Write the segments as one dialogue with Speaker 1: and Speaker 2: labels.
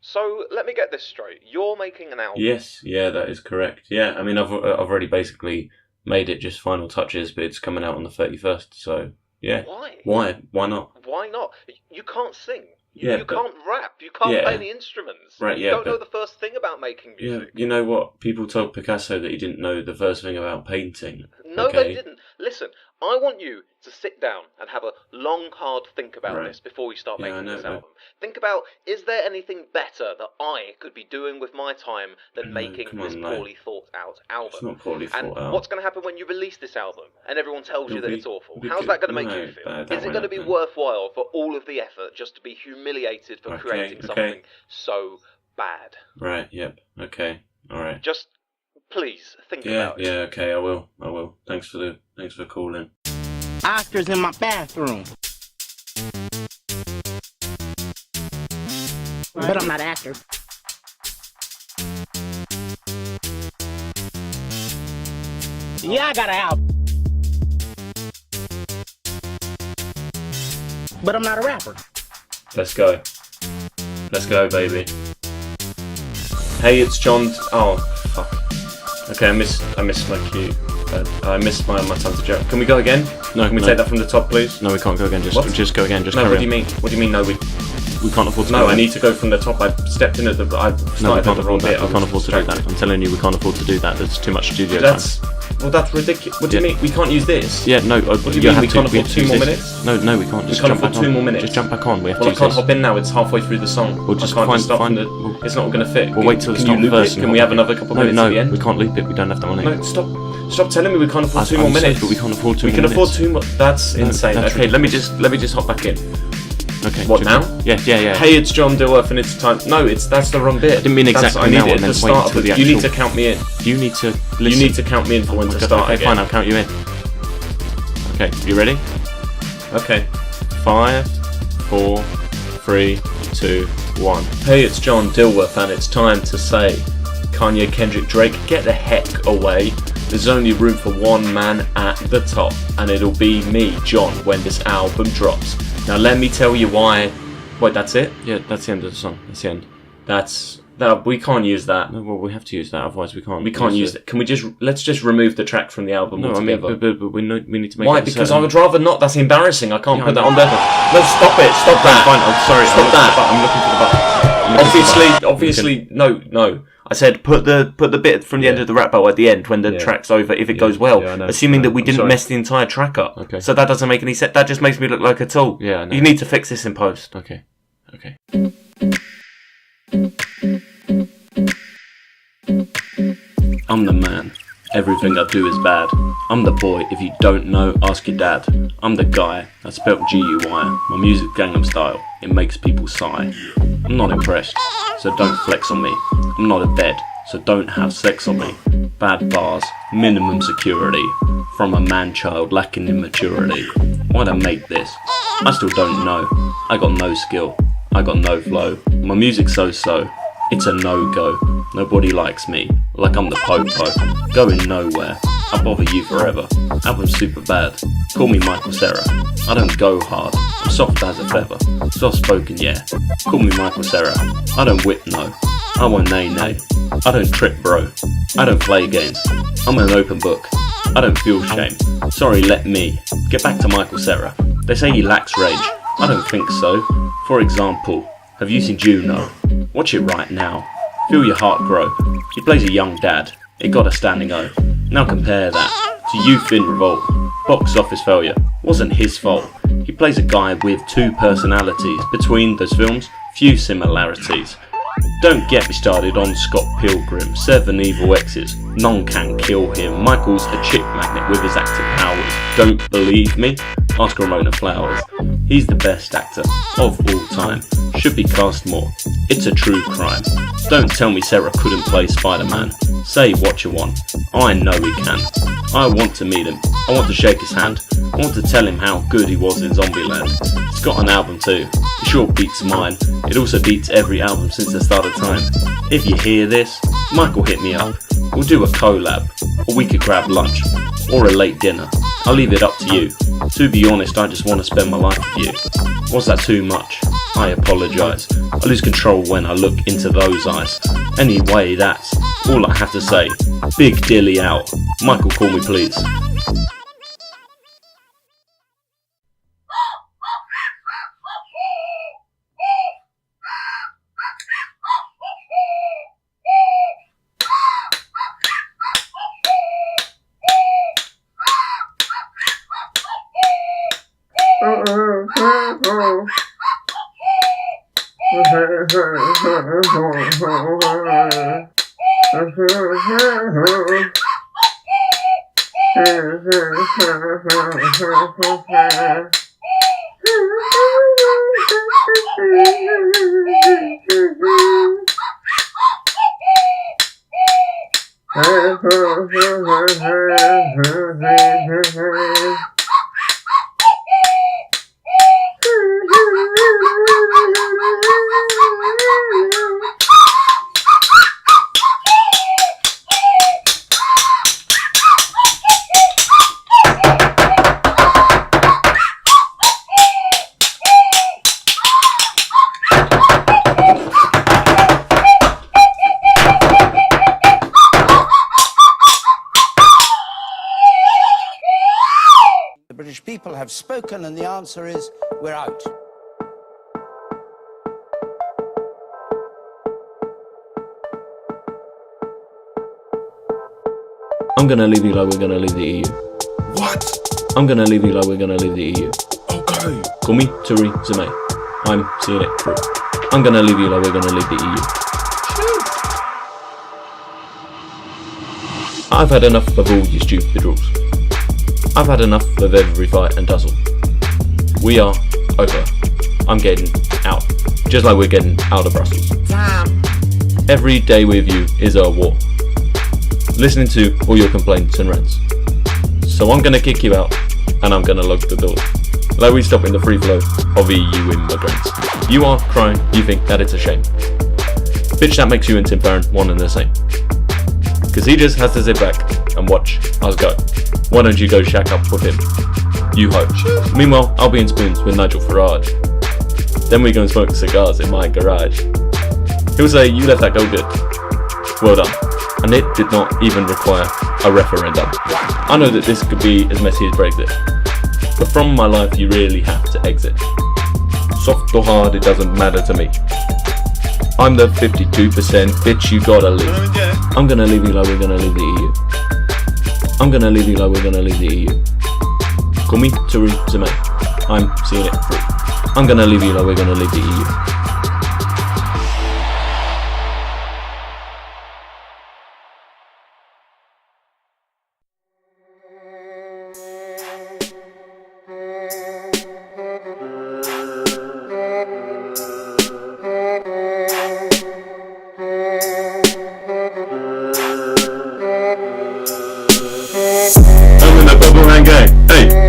Speaker 1: So, let me get this straight. You're making an album.
Speaker 2: Yes, yeah, that is correct. Yeah, I mean, I've already basically made it just final touches, but it's coming out on the 31st, so yeah.
Speaker 1: Why?
Speaker 2: Why not?
Speaker 1: Why not? You can't sing. You
Speaker 2: Yeah, but-
Speaker 1: can't rap. You can't
Speaker 2: Yeah.
Speaker 1: play any instruments.
Speaker 2: Right,
Speaker 1: You
Speaker 2: yeah,
Speaker 1: don't know
Speaker 2: but-
Speaker 1: the first thing about making
Speaker 2: Yeah,
Speaker 1: music.
Speaker 2: you know what? People told Picasso that he didn't know the first thing about painting.
Speaker 1: No,
Speaker 2: okay?
Speaker 1: they didn't. Listen, I want you to sit down and have a long, hard think about
Speaker 2: Right.
Speaker 1: this before we start
Speaker 2: Yeah, I
Speaker 1: making
Speaker 2: know,
Speaker 1: this
Speaker 2: but-
Speaker 1: album. Think about, is there anything better that I could be doing with my time than
Speaker 2: No,
Speaker 1: making
Speaker 2: come
Speaker 1: this
Speaker 2: on, no.
Speaker 1: poorly thought out album?
Speaker 2: It's not poorly thought
Speaker 1: And
Speaker 2: out.
Speaker 1: what's going to happen when you release this album and everyone tells you
Speaker 2: It'll
Speaker 1: that
Speaker 2: be-
Speaker 1: it's awful?
Speaker 2: it'll be
Speaker 1: How's
Speaker 2: good.
Speaker 1: that going to make
Speaker 2: No,
Speaker 1: you feel?
Speaker 2: that
Speaker 1: Is it
Speaker 2: won't
Speaker 1: going to be
Speaker 2: happen.
Speaker 1: worthwhile for all of the effort just to be humiliated for
Speaker 2: Okay,
Speaker 1: creating
Speaker 2: okay.
Speaker 1: something so bad?
Speaker 2: Right, yep, okay, alright.
Speaker 1: Just, please, think
Speaker 2: Yeah,
Speaker 1: about it.
Speaker 2: yeah, okay, I will. Thanks for calling.
Speaker 3: Oscar's in my bathroom. But I'm not an actor. Yeah, I got an album. But I'm not a rapper.
Speaker 2: Let's go. Let's go, baby. Hey, it's John. Oh, fuck. Okay, I missed my cue. I missed my time to joke. Can we go again?
Speaker 4: No,
Speaker 2: Can we
Speaker 4: no.
Speaker 2: take that from the top, please?
Speaker 4: No, we can't go again. Just
Speaker 2: What?
Speaker 4: just go again. Just
Speaker 2: No,
Speaker 4: carry
Speaker 2: what do you
Speaker 4: on.
Speaker 2: mean? What do you mean? No,
Speaker 4: We can't afford to.
Speaker 2: no.
Speaker 4: go
Speaker 2: I
Speaker 4: again.
Speaker 2: need to go from the top. I stepped in at the. I
Speaker 4: No, we
Speaker 2: started
Speaker 4: can't
Speaker 2: at the wrong
Speaker 4: afford
Speaker 2: bit.
Speaker 4: that. We can't afford to do that.
Speaker 2: distracted.
Speaker 4: I'm telling you, we can't afford to do that. There's too much studio
Speaker 2: That's ridiculous. What do you
Speaker 4: Yeah.
Speaker 2: mean? We can't use this?
Speaker 4: time. Yeah, no.
Speaker 2: What do you mean? We can't afford 2 more minutes?
Speaker 4: No, we can't. Just
Speaker 2: can't
Speaker 4: jump
Speaker 2: afford
Speaker 4: back
Speaker 2: 2
Speaker 4: on.
Speaker 2: more minutes?
Speaker 4: Just jump back on. We have
Speaker 2: Well,
Speaker 4: to
Speaker 2: I can't
Speaker 4: use
Speaker 2: hop in now. It's halfway through the song.
Speaker 4: Well, just
Speaker 2: I can't
Speaker 4: find-
Speaker 2: just start
Speaker 4: find-
Speaker 2: from the.
Speaker 4: well-
Speaker 2: It's not going to fit.
Speaker 4: We'll wait till the
Speaker 2: Can
Speaker 4: start
Speaker 2: you
Speaker 4: of the
Speaker 2: loop
Speaker 4: verse.
Speaker 2: it?
Speaker 4: and
Speaker 2: Can we
Speaker 4: hop
Speaker 2: have
Speaker 4: back
Speaker 2: another
Speaker 4: in.
Speaker 2: couple minutes
Speaker 4: No,
Speaker 2: at the end?
Speaker 4: we can't loop it. We don't have the money.
Speaker 2: No, stop telling me we can't afford 2 more
Speaker 4: I'm sorry,
Speaker 2: minutes.
Speaker 4: but we can't afford 2
Speaker 2: We
Speaker 4: more
Speaker 2: can afford
Speaker 4: minutes.
Speaker 2: 2 more. That's
Speaker 4: No,
Speaker 2: insane.
Speaker 4: that's
Speaker 2: Okay, let me
Speaker 4: ridiculous.
Speaker 2: just hop back in.
Speaker 4: Okay.
Speaker 2: What,
Speaker 4: just-
Speaker 2: now?
Speaker 4: Yeah.
Speaker 2: Hey, it's John Dilworth, and it's time. No, that's the wrong bit.
Speaker 4: I didn't mean exactly
Speaker 2: I need
Speaker 4: now
Speaker 2: it
Speaker 4: and
Speaker 2: at
Speaker 4: then
Speaker 2: the
Speaker 4: wait
Speaker 2: start.
Speaker 4: till
Speaker 2: Of
Speaker 4: the
Speaker 2: You need to
Speaker 4: actual-
Speaker 2: count me in.
Speaker 4: You need to listen.
Speaker 2: You need to count me in for when to
Speaker 4: Okay,
Speaker 2: start
Speaker 4: okay,
Speaker 2: again.
Speaker 4: fine. I'll count you in. Okay. You ready?
Speaker 2: Okay.
Speaker 4: 5, 4, 3, 2, 1.
Speaker 2: Hey, it's John Dilworth, and it's time to say, Kanye, Kendrick, Drake, get the heck away. There's only room for one man at the top, and it'll be me, John, when this album drops. Now let me tell you why. Wait, that's it?
Speaker 4: Yeah, that's the end of the song. That's the end.
Speaker 2: That we can't use that.
Speaker 4: No, well, we have to use that. Otherwise, we can't.
Speaker 2: We can't use it. Can we let's just remove the track from the album
Speaker 4: No, I mean,
Speaker 2: altogether?
Speaker 4: but we need to make.
Speaker 2: Why?
Speaker 4: it a
Speaker 2: Because
Speaker 4: certain-
Speaker 2: I would rather not. That's embarrassing. I can't
Speaker 4: Yeah,
Speaker 2: put that
Speaker 4: I
Speaker 2: on
Speaker 4: know.
Speaker 2: there. No, stop it. Stop that.
Speaker 4: Fine. I'm sorry.
Speaker 2: Stop that.
Speaker 4: I'm looking for the button.
Speaker 2: Obviously, no. I said put the bit from the end of the rap battle at the end when the
Speaker 4: Yeah.
Speaker 2: track's over if it goes well.
Speaker 4: Yeah, I know.
Speaker 2: Assuming that we
Speaker 4: I'm
Speaker 2: didn't
Speaker 4: sorry.
Speaker 2: mess the entire track up.
Speaker 4: Okay.
Speaker 2: So that doesn't make any sense. That just makes me look like a tool.
Speaker 4: Yeah, I know.
Speaker 2: You need to fix this in post.
Speaker 4: Okay. I'm the man. Everything I do is bad. I'm the boy. If you don't know, ask your dad. I'm the guy. That's spelled G-U-Y. My music Gangnam Style. It makes people sigh. I'm not impressed, so don't flex on me. I'm not a bed, so don't have sex on me. Bad bars, minimum security. From a man-child lacking in maturity. Why'd I make this? I still don't know. I got no skill. I got no flow. My music's so-so. It's a no-go. Nobody likes me, like I'm the po-po. Going nowhere, I bother you forever. Album's super bad, call me Michael Cera. I don't go hard, I'm soft as a feather. Soft spoken, yeah, call me Michael Cera. I don't whip, no, I won't nay. I don't trip, bro, I don't play games. I'm an open book, I don't feel shame. Sorry, let me get back to Michael Cera. They say he lacks rage, I don't think so. For example, have you seen Juno? Watch it right now. Feel your heart grow. He plays a young dad. It got a standing O. Now compare that to Youth in Revolt. Box office failure. Wasn't his fault. He plays a guy with 2 personalities. Between those films, few similarities. Don't get me started on Scott Pilgrim. 7 evil exes. None can kill him. Michael's a chick magnet with his acting powers. Don't believe me? Ask Ramona Flowers. He's the best actor of all time. Should be cast more. It's a true crime. Don't tell me Cera couldn't play Spider-Man. Say what you want. I know he can. I want to meet him. I want to shake his hand. I want to tell him how good he was in Zombieland. He's got an album too. It sure beats mine. It also beats every album since the start of time. If you hear this, Michael hit me up. We'll do a collab, or we could grab lunch, or a late dinner. I'll leave it up to you. To be honest, I just want to spend my life with you. Was that too much? I apologise. I lose control when I look into those eyes. Anyway, that's all I have to say. Big Dilly out. Michael, call me please.
Speaker 5: The British people have spoken, and the answer is we're out.
Speaker 4: I'm gonna leave you like we're gonna leave the EU.
Speaker 6: What?
Speaker 4: I'm gonna leave you like we're gonna leave the EU.
Speaker 6: Okay.
Speaker 4: Call me Theresa May. I'm seeing it through. I'm gonna leave you like we're gonna leave the EU. I've had enough of all your stupid rules. I've had enough of every fight and tussle. We are over. I'm getting out. Just like we're getting out of Brussels.
Speaker 3: Time.
Speaker 4: Every day with you is a war. Listening to all your complaints and rants. So I'm gonna kick you out and I'm gonna lock the door. Like we stop in the free flow of EU immigrants. You are crying, you think that it's a shame. Bitch, that makes you and Tim Farron one and the same. Cause he just has to sit back and watch us go. Why don't you go shack up with him? You hope. Meanwhile, I'll be in spoons with Nigel Farage. Then we go and smoke cigars in my garage. He'll say, you let that go good. Well done. And it did not even require a referendum. I know that this could be as messy as Brexit. But from my life you really have to exit. Soft or hard, it doesn't matter to me. I'm the 52%, bitch, you gotta leave. I'm gonna leave you like we're gonna leave the EU. I'm gonna leave you like we're gonna leave the EU. Call me Theresa May. I'm seeing it through. I'm gonna leave you like we're gonna leave the EU.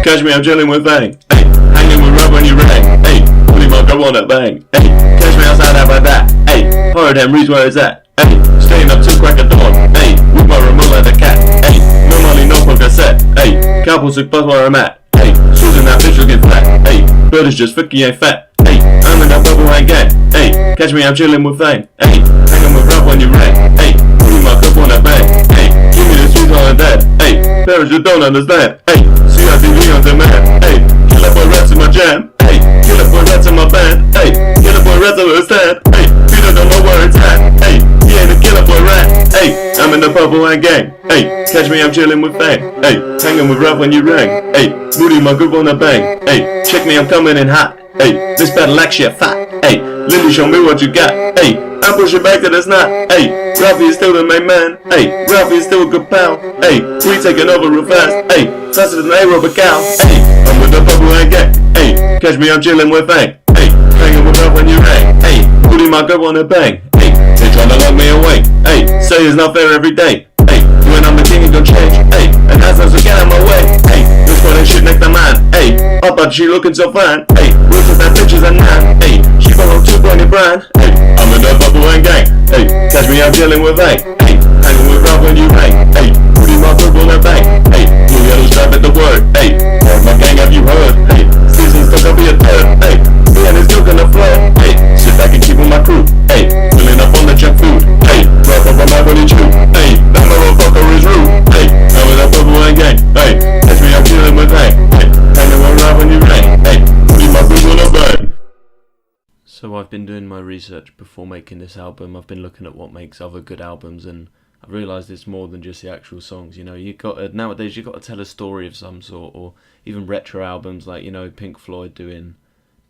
Speaker 4: Catch me, I'm chilling with Bang. Hey, hanging with Rob when you rang. Hey, putting my girl on that bang. Hey, catch me outside how about that? Hey, Horrid Reach where it's at. Hey, staying up till crack of dawn. Hey, with my remote like the cat. Hey, no money, no phone cassette. Hey, cowboys took bus where I'm at. Hey, Susan that bitch will get fat. Hey, bird is just Vicky ain't fat. Hey, I'm in that bubble hang gang. Hey, catch me, I'm chilling with Bang. Hey, hanging with Rob when you rang. Hey, putting my cup on that bang. Hey, give me the sweet on that. Hey, parents just don't understand. Hey, CRTV on demand. Hey, kill up boy rats in my jam. Hey, kill up boy rats in my band. Hey, kill up boy rats on the stand. Hey, Peter don't know where it's at. Hey, he ain't a killer boy rat. Hey, I'm in the purple and gang. Hey, catch me, I'm chilling with Bang. Hey, hanging with Rob when you rang. Hey, booty my group on the bang. Hey, check me, I'm coming in hot. Hey, this better like shit fat. Hey, Lindy, show me what you got. Hey, I'm pushing back to the snot. Hey, Ralphie is still the main man. Hey, Ralphie is still a good pal. Hey, we taking over real fast. Hey, faster than aerobic cow. Hey, I'm with the bubble and gang. Hey, catch me, I'm chilling with Bang. Hey, hanging with up when you rang. Hey, booty my girl on the bang. Hey, they tryna lock me away. Hey, say it's not fair every day. Hey, when I'm the king, it don't change. Hey, and that's as we get out my way. Hey, this one ain't shit next to mine. Hey, I thought she looking so fine. Hey, looks at that bitch is a 9. Hey, she follow 220 brand. Hey, I'm in the bubble and gang. Hey, catch me, I'm chilling with Bang. Hey, hanging with Rob when you rang. my football and bang. Hey, blue yellow stripe at the word. Hey, all my gang, have you heard? Hey, season's gonna be a third. Hey, me and it's still gonna flirt. Hey, sit back and keep with my crew. Hey, filling up on the junk food. Hey, rough up on my body chew. Hey, that motherfucker is rude. Hey, I'm with that football and gang. Hey, catch me, I'm killing with bang. Hey, hang around when you rain. Hey, leave my football and bang.
Speaker 2: So I've been doing my research before making this album. I've been looking at what makes other good albums, and I've realised it's more than just the actual songs. You know, nowadays you got to tell a story of some sort, or even retro albums like, you know, Pink Floyd doing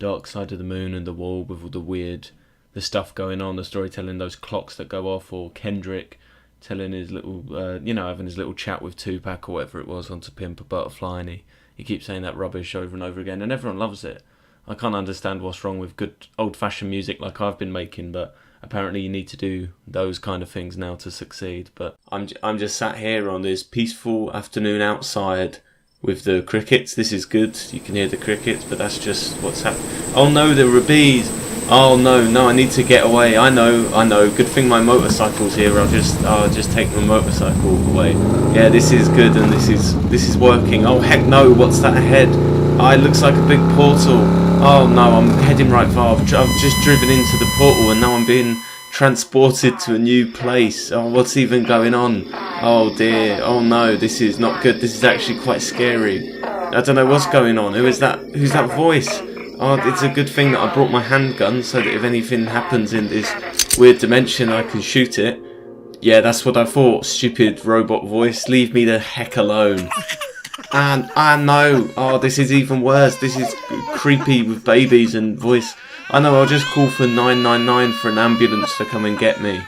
Speaker 2: Dark Side of the Moon and The Wall with all the stuff going on, the storytelling, those clocks that go off, or Kendrick telling his little, having his little chat with Tupac or whatever it was on To Pimp a Butterfly, and he keeps saying that rubbish over and over again, and everyone loves it. I can't understand what's wrong with good old-fashioned music like I've been making, but apparently you need to do those kind of things now to succeed. But I'm just sat here on this peaceful afternoon outside with the crickets. This is good. You can hear the crickets, but that's just what's happening. Oh no, there are bees. Oh no, I need to get away. I know. Good thing my motorcycle's here. I'll just take my motorcycle away. Yeah, this is good, and this is working. Oh heck no, what's that ahead? Oh, it looks like a big portal. Oh no, I'm heading right far. I've just driven into the portal and now I'm being transported to a new place. Oh, what's even going on? Oh dear. Oh no, this is not good. This is actually quite scary. I don't know what's going on. Who's that voice? Oh, it's a good thing that I brought my handgun so that if anything happens in this weird dimension I can shoot it. Yeah, that's what I thought. Stupid robot voice. Leave me the heck alone. And I know, oh, this is even worse. This is creepy with babies and voice. I know, I'll just call for 999 for an ambulance to come and get me.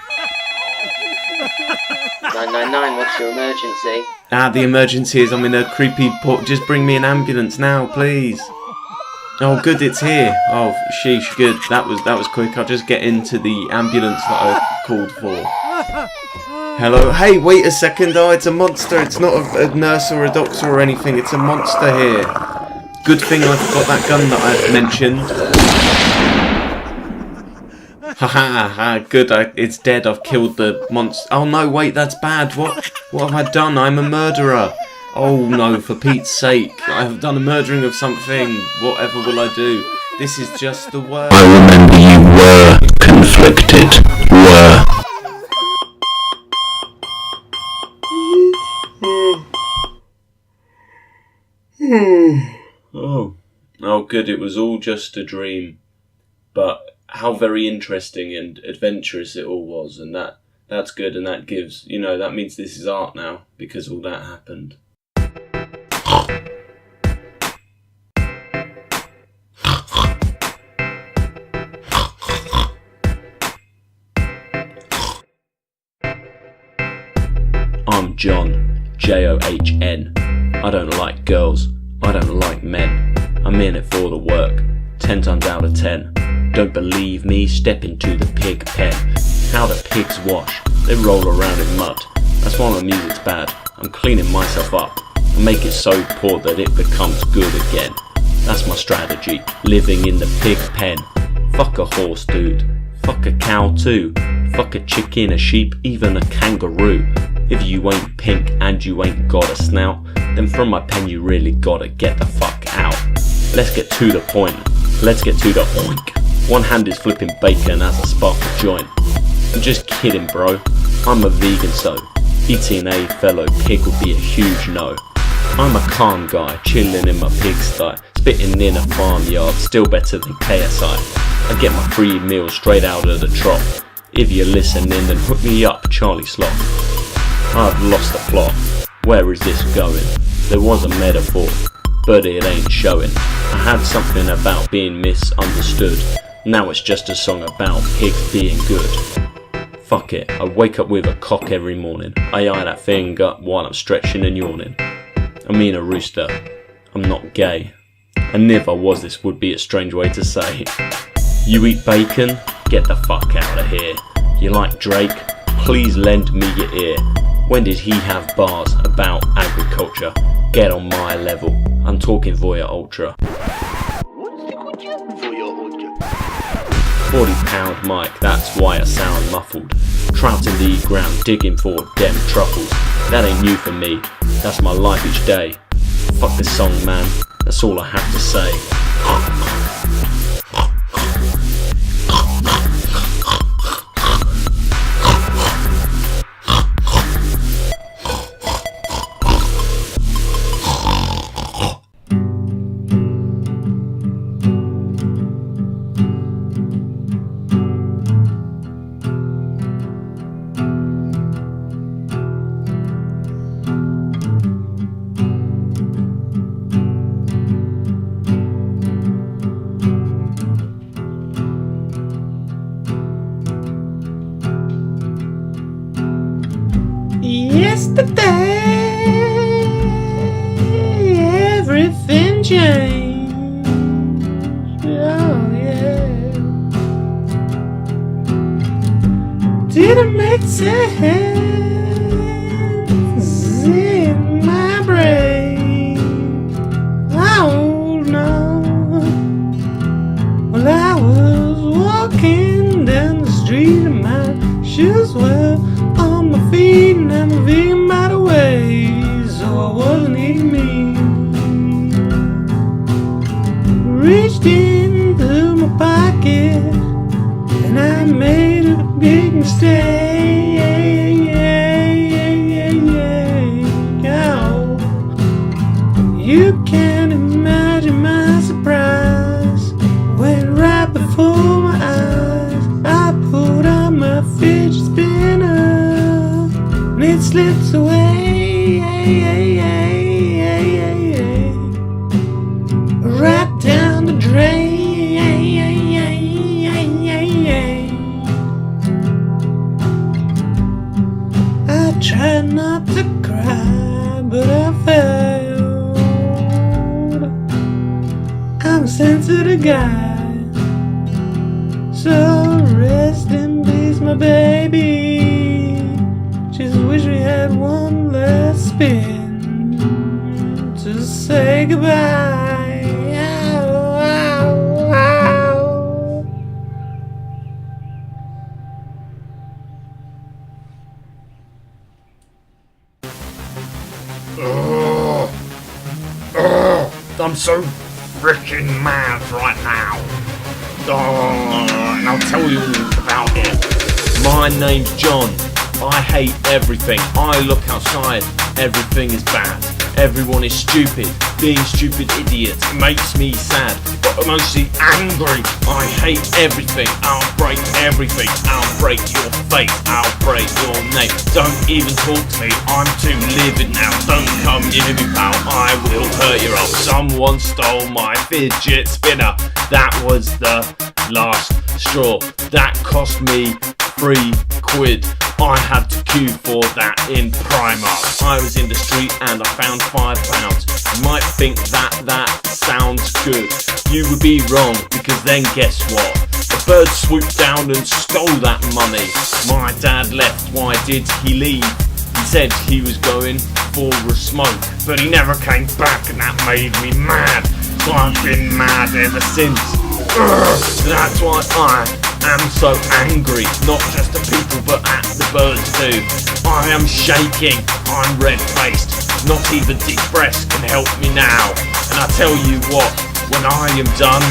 Speaker 7: 999, what's your emergency?
Speaker 2: The emergency is I'm in a creepy port. Just bring me an ambulance now, please. Oh, good, it's here. Oh, sheesh, good. That was quick. I'll just get into the ambulance that I called for. Hello? Hey, wait a second. Oh, it's a monster. It's not a nurse or a doctor or anything. It's a monster here. Good thing I forgot that gun that I've mentioned. Ha, good. It's dead. I've killed the monster. Oh no, wait, that's bad. What have I done? I'm a murderer. Oh no, for Pete's sake. I have done a murdering of something. Whatever will I do? This is just the worst.
Speaker 4: I remember you were conflicted. Oh, good, it was all just a dream. But how very interesting and adventurous it all was, and that's good, and that gives, that means this is art now, because all that happened. I'm John, John. I don't like girls, I don't like men. I'm in it for the work, 10 times out of 10. Don't believe me? Step into the pig pen. How the pigs wash, they roll around in mud. That's why my music's bad, I'm cleaning myself up. I make it so poor that it becomes good again. That's my strategy, living in the pig pen. Fuck a horse, dude. Fuck a cow too. Fuck a chicken, a sheep, even a kangaroo. If you ain't pink and you ain't got a snout, then from my pen you really gotta get the fuck out. Let's get to the point. Let's get to the oink. One hand is flipping bacon as I spark a joint. I'm just kidding, bro. I'm a vegan, so eating a fellow pig would be a huge no. I'm a calm guy, chilling in my pigsty, spitting in a farmyard, still better than KSI. I get my free meal straight out of the trough. If you're listening, then hook me up, Charlie Slot. I've lost the plot. Where is this going? There was a metaphor, but it ain't showing. I had something about being misunderstood. Now it's just a song about pigs being good. Fuck it, I wake up with a cock every morning. I eye that thing up while I'm stretching and yawning. I mean a rooster. I'm not gay. I never was, this would be a strange way to say. You eat bacon? Get the fuck out of here. You like Drake? Please lend me your ear. When did he have bars about agriculture? Get on my level. I'm talking Voya Ultra. 40-pound mic, that's why I sound muffled.
Speaker 2: trouting the ground, digging for dem truffles. That ain't new for me, that's my life each day. Fuck this song, man, that's all I have to say.
Speaker 8: Yesterday, everything changed. Oh, yeah. Didn't make sense in my brain. Oh, no. Well, I was walking down the street and my shoes were on my feet, and I'm a vegan by the way, so I wasn't eating meat. Reached into my pocket, and I made a big mistake. Oh, you can't imagine my surprise when right before my eyes I pulled out my fidget spinner. It slips away, right down the drain. I tried not to cry, but I failed. I'm a sensitive guy, so rest in peace, my baby. Just wish we had one last spin to say goodbye. Ow, ow, ow.
Speaker 6: I'm so freaking mad right now. And I'll tell you all about it.
Speaker 2: My name's John. I hate everything. I look outside, everything is bad. Everyone is stupid. Being stupid idiots makes me sad, but mostly angry. I hate everything. I'll break everything. I'll break your face. I'll break your name. Don't even talk to me. I'm too livid now. Don't come near me, pal. I will hurt you up. Someone stole my fidget spinner. That was the last straw. That cost me £3. I had to queue for that in Primark. I was in the street and I found £5. You might think that sounds good. You would be wrong, because then guess what? The bird swooped down and stole that money. My dad left. Why did he leave? He said he was going for a smoke, but he never came back, and that made me mad. So I've been mad ever since. That's why I am so angry, not just at people but at the birds too. I am shaking, I'm red-faced, not even deep breath can help me now. And I tell you what, when I am done,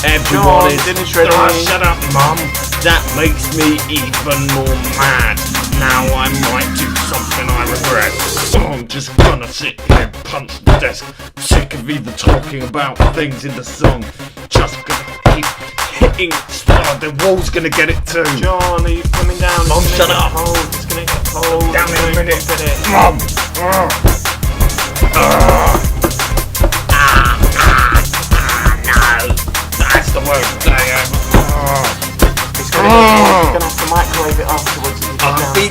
Speaker 2: everyone is... shut up, Mum. That makes me even more mad. Now I might do something I regret. So I'm just gonna sit here and punch the desk. Sick of even talking about things in the song. Just gonna keep hitting star. The wall's gonna get it too.
Speaker 8: John, are you coming down?
Speaker 2: Mom, shut up.
Speaker 8: It's gonna get cold.
Speaker 6: Down in a minute. Mum!
Speaker 8: No.
Speaker 6: That's the worst day ever.
Speaker 8: It's gonna have to microwave it afterwards.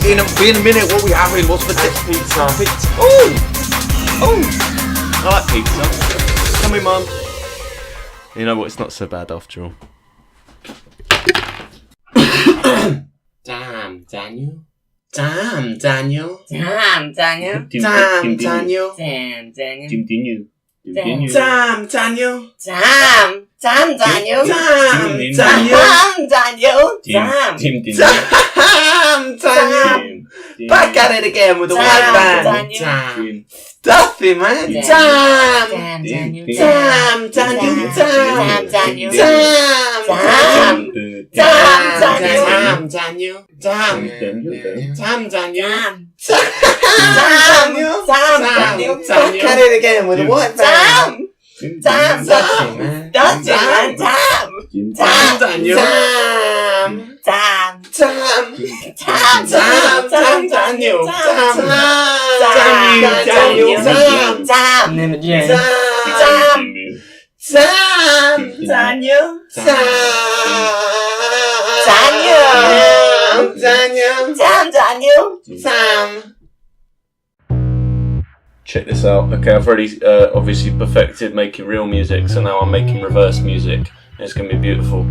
Speaker 1: In a minute. What are we having? What's for dinner?
Speaker 8: Pizza.
Speaker 1: Oh! I like pizza. Come here, Mum.
Speaker 2: You know what, it's not so bad after all.
Speaker 8: Damn, Daniel. Damn, Daniel.
Speaker 7: Damn, Daniel.
Speaker 8: Damn, Daniel.
Speaker 7: Damn, Daniel.
Speaker 2: Continue.
Speaker 7: Damn.
Speaker 8: Damn, Daniel.
Speaker 7: Damn, damn, Daniel.
Speaker 8: Damn, Daniel.
Speaker 7: Damn, Daniel. Damn.
Speaker 8: Damn,
Speaker 7: Damn.
Speaker 8: Back at it again with the white
Speaker 7: Damn,
Speaker 8: band.
Speaker 7: Daniel.
Speaker 8: Stuffy, man.
Speaker 7: Damn.
Speaker 8: Damn.
Speaker 7: Damn, Daniel.
Speaker 8: Damn, Daniel.
Speaker 7: Damn, Daniel.
Speaker 8: Damn.
Speaker 7: Damn.
Speaker 8: Damn, Daniel. Damn. Damn, Daniel. Daniel.
Speaker 7: Daniel.
Speaker 8: Back at it again with the white band.
Speaker 7: Damn.
Speaker 8: Stuffy, man.
Speaker 7: That's it, man. Damn.
Speaker 8: Damn, Daniel. Damn.
Speaker 7: Damn.
Speaker 8: Damn.
Speaker 7: Damn.
Speaker 8: Damn, Daniel. Damn.
Speaker 7: Damn.
Speaker 8: Daniel.
Speaker 7: Damn.
Speaker 8: Damn.
Speaker 7: Damn. Damn.
Speaker 8: Damn. Damn.
Speaker 7: Daniel.
Speaker 8: Daniel. Daniel.
Speaker 7: Damn, Daniel.
Speaker 8: Damn.
Speaker 2: Check this out. Okay, I've already obviously perfected making real music, so now I'm making reverse music. And it's gonna be beautiful.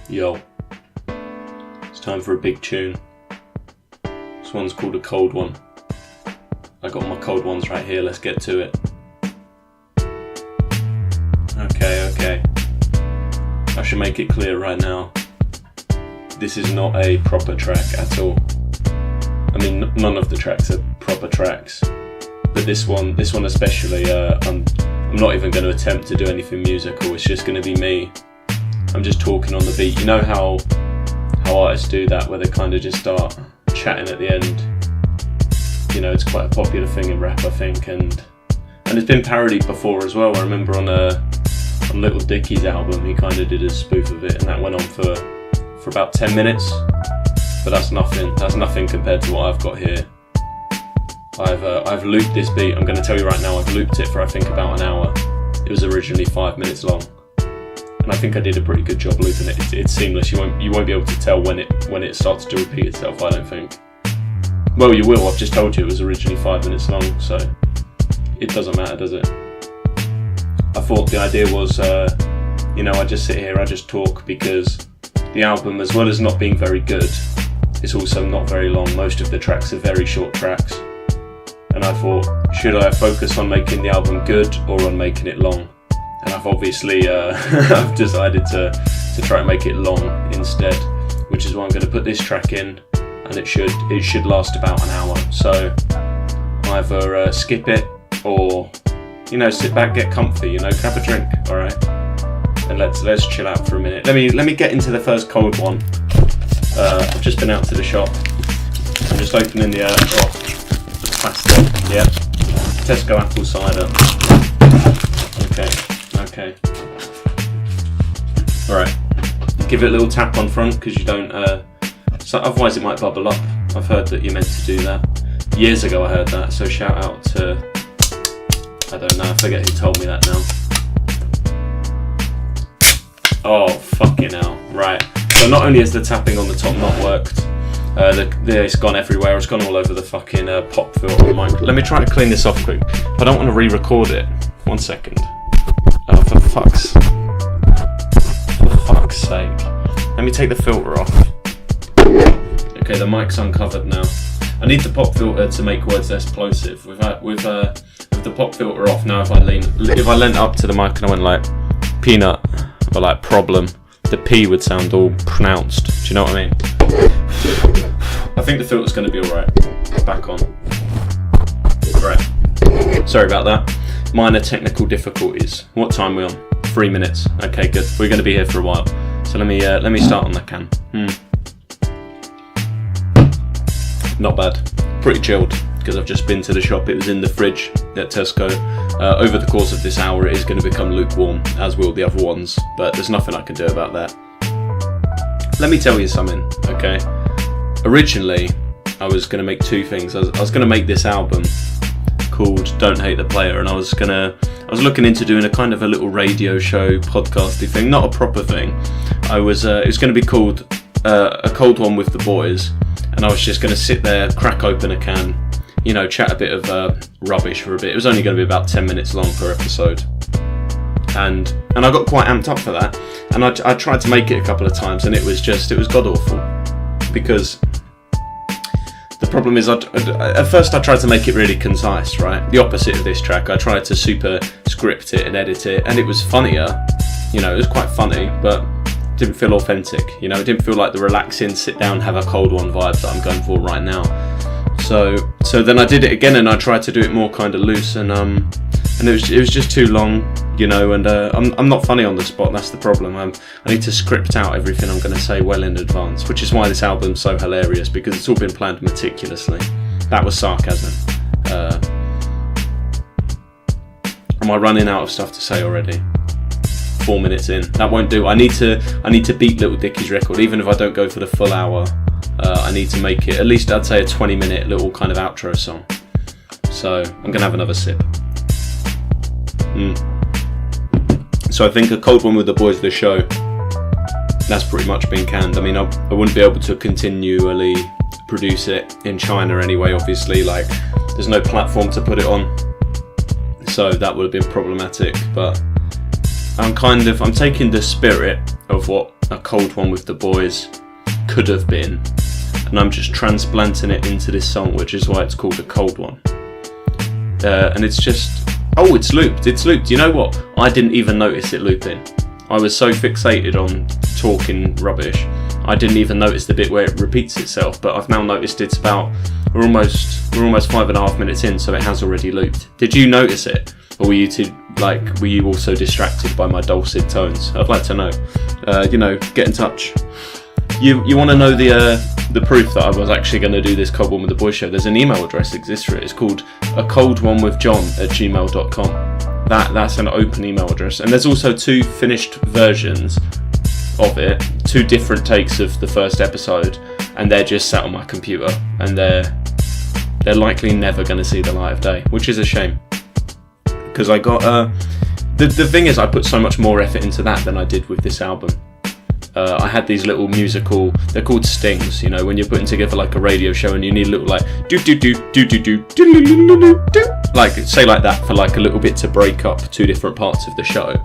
Speaker 2: Yo, it's time for a big tune. This one's called A Cold One. I got my cold ones right here, let's get to it. Okay. I should make it clear right now. This is not a proper track at all. I mean, none of the tracks are proper tracks. But this one especially, I'm not even going to attempt to do anything musical, it's just going to be me. I'm just talking on the beat. You know how artists do that, where they kind of just start chatting at the end. You know, it's quite a popular thing in rap, I think, and it's been parodied before as well. I remember on Little Dicky's album, he kind of did a spoof of it, and that went on for about 10 minutes. But that's nothing compared to what I've got here. I've looped this beat. I'm going to tell you right now, I've looped it for I think about an hour. It was originally 5 minutes long. And I think I did a pretty good job looping it. It's seamless. You won't be able to tell when it starts to repeat itself, I don't think. Well, you will. I've just told you it was originally 5 minutes long, so it doesn't matter, does it? I thought the idea was, I just sit here, I just talk, because the album, as well as not being very good, it's also not very long. Most of the tracks are very short tracks. And I thought, should I focus on making the album good or on making it long? And I've obviously I've decided to try and make it long instead, which is why I'm going to put this track in, and it should last about an hour. So either skip it or sit back, get comfy, grab a drink, all right, and let's chill out for a minute. Let me get into the first cold one. I've just been out to the shop. I'm just opening the plastic. Yeah, Tesco apple cider. Okay. Alright. Give it a little tap on front, because you don't so otherwise it might bubble up. I've heard that you're meant to do that. Years ago I heard that, so shout out to, I don't know, I forget who told me that now. Oh, fucking hell. Right. So not only has the tapping on the top not worked, it's gone everywhere. It's gone all over the fucking pop filter mic. Let me try to clean this off quick. I don't want to re-record it. 1 second. Oh, for fuck's sake. Let me take the filter off. Okay, the mic's uncovered now. I need the pop filter to make words less plosive. With the pop filter off now, if I leant up to the mic and I went like peanut or like problem, the P would sound all pronounced. Do you know what I mean? I think the filter's going to be alright. Back on. Right. Sorry about that. Minor technical difficulties. What time are we on? 3 minutes. Okay, good. We're going to be here for a while. So let me start on the can. Not bad. Pretty chilled because I've just been to the shop. It was in the fridge at Tesco. Over the course of this hour, it is going to become lukewarm, as will the other ones. But there's nothing I can do about that. Let me tell you something, okay? Originally, I was going to make two things. I was going to make this album called Don't Hate the Player, and I was looking into doing a kind of a little radio show, podcasty thing, not a proper thing. It was going to be called A Cold One with the Boys, and I was just going to sit there, crack open a can, you know, chat a bit of rubbish for a bit. It was only going to be about 10 minutes long per episode. And I got quite amped up for that, and I tried to make it a couple of times, and it was god awful, because the problem is, at first I tried to make it really concise, right? The opposite of this track. I tried to super script it and edit it, and it was funnier, you know, it was quite funny, but it didn't feel authentic, you know, it didn't feel like the relaxing, sit down, have a cold one vibe that I'm going for right now. So then I did it again, and I tried to do it more kind of loose, and it was just too long, you know, and I'm not funny on the spot. That's the problem. I need to script out everything I'm going to say well in advance, which is why this album's so hilarious, because it's all been planned meticulously. That was sarcasm. Am I running out of stuff to say already? 4 minutes in. That won't do. I need to beat Little Dicky's record, even if I don't go for the full hour. I need to make it at least, I'd say, a 20-minute little kind of outro song. So I'm gonna have another sip. So I think A Cold One with the Boys, the show, that's pretty much been canned. I mean, I wouldn't be able to continually produce it in China anyway, obviously, like there's no platform to put it on, so that would have been problematic. But I'm taking the spirit of what A Cold One with the Boys could have been, and I'm just transplanting it into this song, which is why it's called A Cold One. And it's just, oh, it's looped. You know what? I didn't even notice it looping. I was so fixated on talking rubbish, I didn't even notice the bit where it repeats itself, but I've now noticed we're almost 5.5 minutes in, so it has already looped. Did you notice it? Or were you also distracted by my dulcet tones? I'd like to know. Get in touch. You want to know the proof that I was actually going to do this Cold One with the Boys show? There's an email address that exists for it. It's called acoldonewithjohn@gmail.com. That's an open email address, and there's also 2 finished versions of it, 2 different takes of the first episode, and they're just sat on my computer, and they're likely never going to see the light of day, which is a shame, because I got the thing is, I put so much more effort into that than I did with this album. I had these little musical, they're called stings, you know, when you're putting together like a radio show and you need a little like do do do do do do do do, like say like that for like a little bit to break up 2 different parts of the show.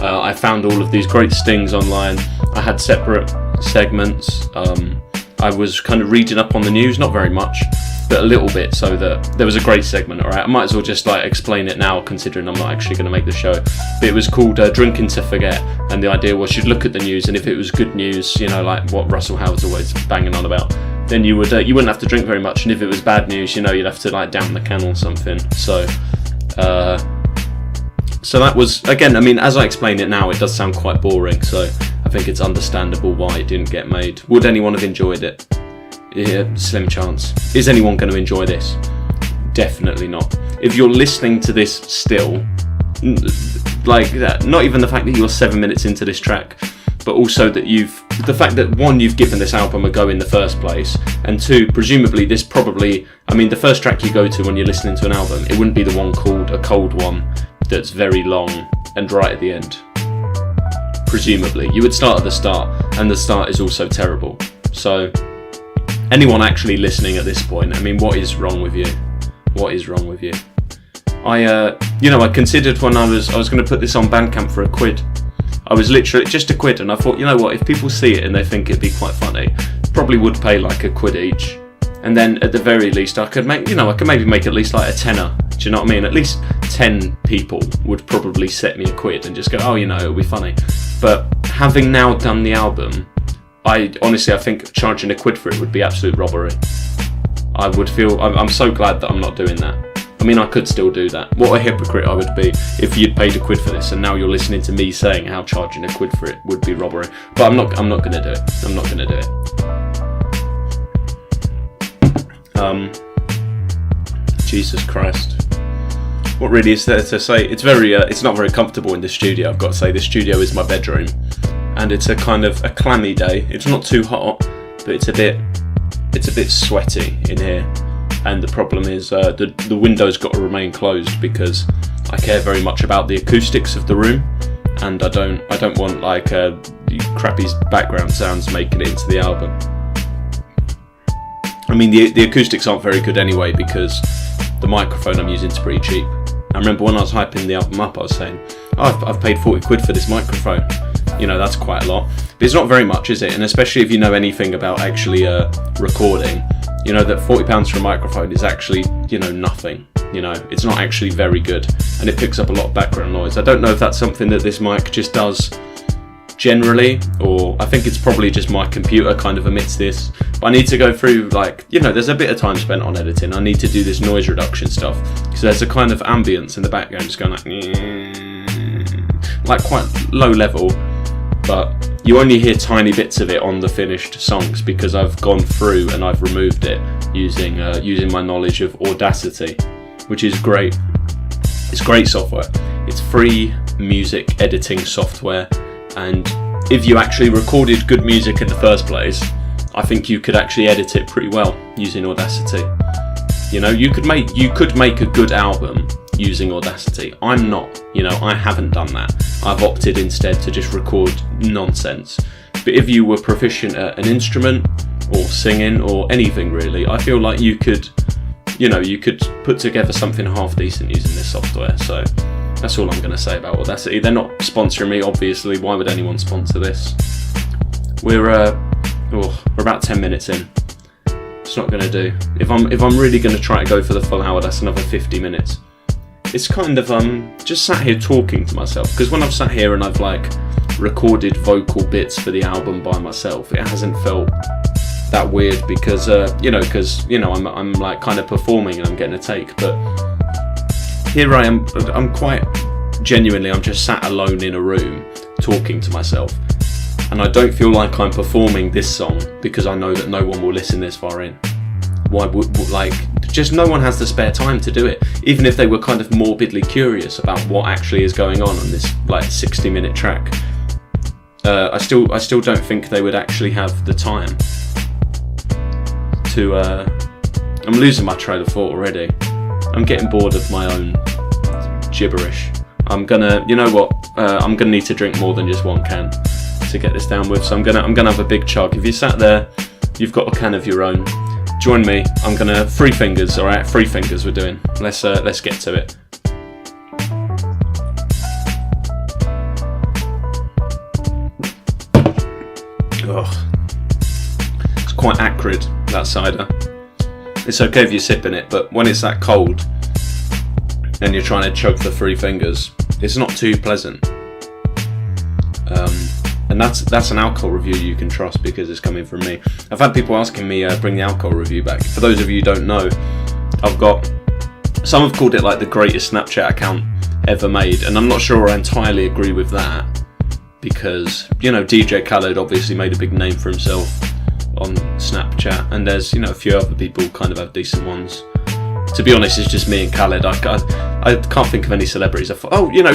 Speaker 2: I found all of these great stings online. I had separate segments. I was kind of reading up on the news, not very much, but a little bit, so that there was a great segment. Alright, I might as well just like explain it now, considering I'm not actually going to make the show. But it was called Drinking to Forget, and the idea was you'd look at the news, and if it was good news, you know, like what Russell Howard's always banging on about, then you wouldn't have to drink very much, and if it was bad news, you know, you'd have to like down the can or something. So that was, again, I mean, as I explain it now, it does sound quite boring, so I think it's understandable why it didn't get made. Would anyone have enjoyed it? Yeah, slim chance. Is anyone going to enjoy this? Definitely not. If you're listening to this still, like that, not even the fact that you're 7 minutes into this track, but also that the fact that one, you've given this album a go in the first place, and two, presumably this probably, I mean, the first track you go to when you're listening to an album, it wouldn't be the one called A Cold One that's very long and right at the end. Presumably. You would start at the start, and the start is also terrible. So, anyone actually listening at this point, I mean, what is wrong with you? What is wrong with you? I considered when I was going to put this on Bandcamp for £1. I was literally just £1, and I thought, you know what, if people see it and they think it'd be quite funny, probably would pay like £1 each. And then at the very least, I could maybe make at least like a tenner. Do you know what I mean? At least 10 people would probably set me £1 and just go, oh, it'll be funny. But having now done the album, I think charging £1 for it would be absolute robbery. I would feel, I'm so glad that I'm not doing that. I mean, I could still do that. What a hypocrite I would be if you'd paid £1 for this, and now you're listening to me saying how charging £1 for it would be robbery. But I'm not going to do it. I'm not going to do it. Jesus Christ. What really is there to say? It's not very comfortable in this studio, I've got to say. This studio is my bedroom, and it's a kind of a clammy day. It's not too hot, but it's a bit sweaty in here. And the problem is the window's got to remain closed because I care very much about the acoustics of the room, and I don't want like crappy background sounds making it into the album. I mean, the acoustics aren't very good anyway because the microphone I'm using is pretty cheap. I remember when I was hyping the album up, I was saying, I've paid £40 for this microphone. That's quite a lot. But it's not very much, is it? And especially if you know anything about actually recording, you know that £40 for a microphone is actually, nothing. It's not actually very good, and it picks up a lot of background noise. I don't know if that's something that this mic just does generally, or I think it's probably just my computer kind of emits this. But I need to go through, there's a bit of time spent on editing. I need to do this noise reduction stuff, because there's a kind of ambience in the background just going like quite low level, but you only hear tiny bits of it on the finished songs because I've gone through and I've removed it using my knowledge of Audacity, which is great. It's great software. It's free music editing software, and if you actually recorded good music in the first place, I think you could actually edit it pretty well using Audacity. You could make a good album using Audacity. I'm not, I haven't done that. I've opted instead to just record nonsense. But if you were proficient at an instrument or singing or anything really, I feel like you could put together something half decent using this software. So that's all I'm going to say about Audacity. They're not sponsoring me, obviously. Why would anyone sponsor this? We're about 10 minutes in. It's not going to do. If I'm really going to try to go for the full hour, that's another 50 minutes. It's kind of just sat here talking to myself, because when I've sat here and I've recorded vocal bits for the album by myself, it hasn't felt that weird because I'm like kind of performing and I'm getting a take. But here I am, I'm quite genuinely, I'm just sat alone in a room talking to myself, and I don't feel like I'm performing this song because I know that no one will listen this far in. Why would just no one has the spare time to do it, even if they were kind of morbidly curious about what actually is going on this 60-minute track. I still don't think they would actually have the time to I'm losing my trail of thought already. I'm getting bored of my own gibberish. I'm gonna need to drink more than just one can to get this down with, so I'm gonna have a big chug. If you sat there, you've got a can of your own. Join me. I'm gonna 3 fingers. All right, 3 fingers. We're doing. Let's get to it. Ugh. It's quite acrid, that cider. It's okay if you're sipping it, but when it's that cold and you're trying to chug for 3 fingers, it's not too pleasant. And that's an alcohol review you can trust because it's coming from me. I've had people asking me bring the alcohol review back. For those of you who don't know, some have called it like the greatest Snapchat account ever made, and I'm not sure I entirely agree with that because DJ Khaled obviously made a big name for himself on Snapchat, and there's a few other people who kind of have decent ones. To be honest, it's just me and Khaled. I can't think of any celebrities.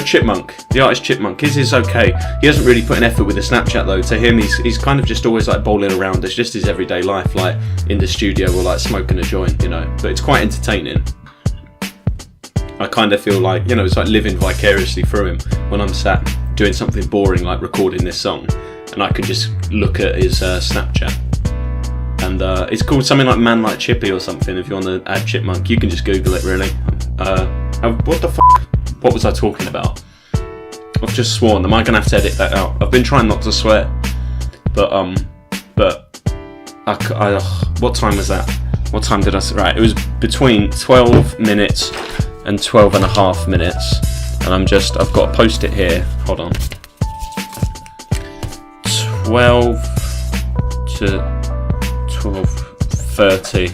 Speaker 2: Chipmunk, the artist Chipmunk. His okay. He hasn't really put an effort with the Snapchat though. To him, he's kind of just always like bowling around. It's just his everyday life, like in the studio or like smoking a joint, But it's quite entertaining. I kind of feel like, it's like living vicariously through him when I'm sat doing something boring like recording this song, and I can just look at his Snapchat. And it's called something like Man Like Chippy or something. If you want to add Chipmunk, you can just Google it, really. What the fuck? What was I talking about? I've just sworn. Am I going to have to edit that out? I've been trying not to swear. But what time was that? What time did I say? Right, it was between 12 minutes and 12 and a half minutes. And I've got to post it here. Hold on. 12 to 12:30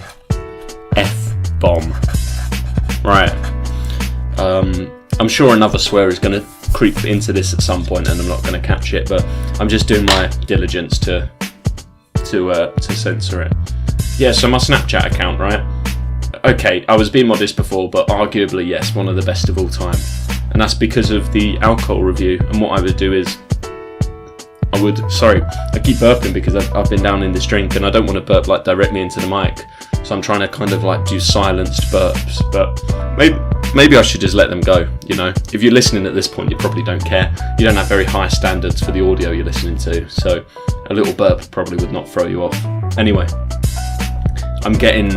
Speaker 2: F-bomb. Right. I'm sure another swear is going to creep into this at some point, and I'm not going to catch it. But I'm just doing my diligence to censor it. Yeah. So my Snapchat account, right? Okay, I was being modest before, but arguably yes, one of the best of all time, and that's because of the alcohol review. And what I would do is, I keep burping because I've been down in this drink, and I don't want to burp like directly into the mic, so I'm trying to kind of like do silenced burps. But maybe I should just let them go. If you're listening at this point, you probably don't care. You don't have very high standards for the audio you're listening to, so a little burp probably would not throw you off. Anyway, I'm getting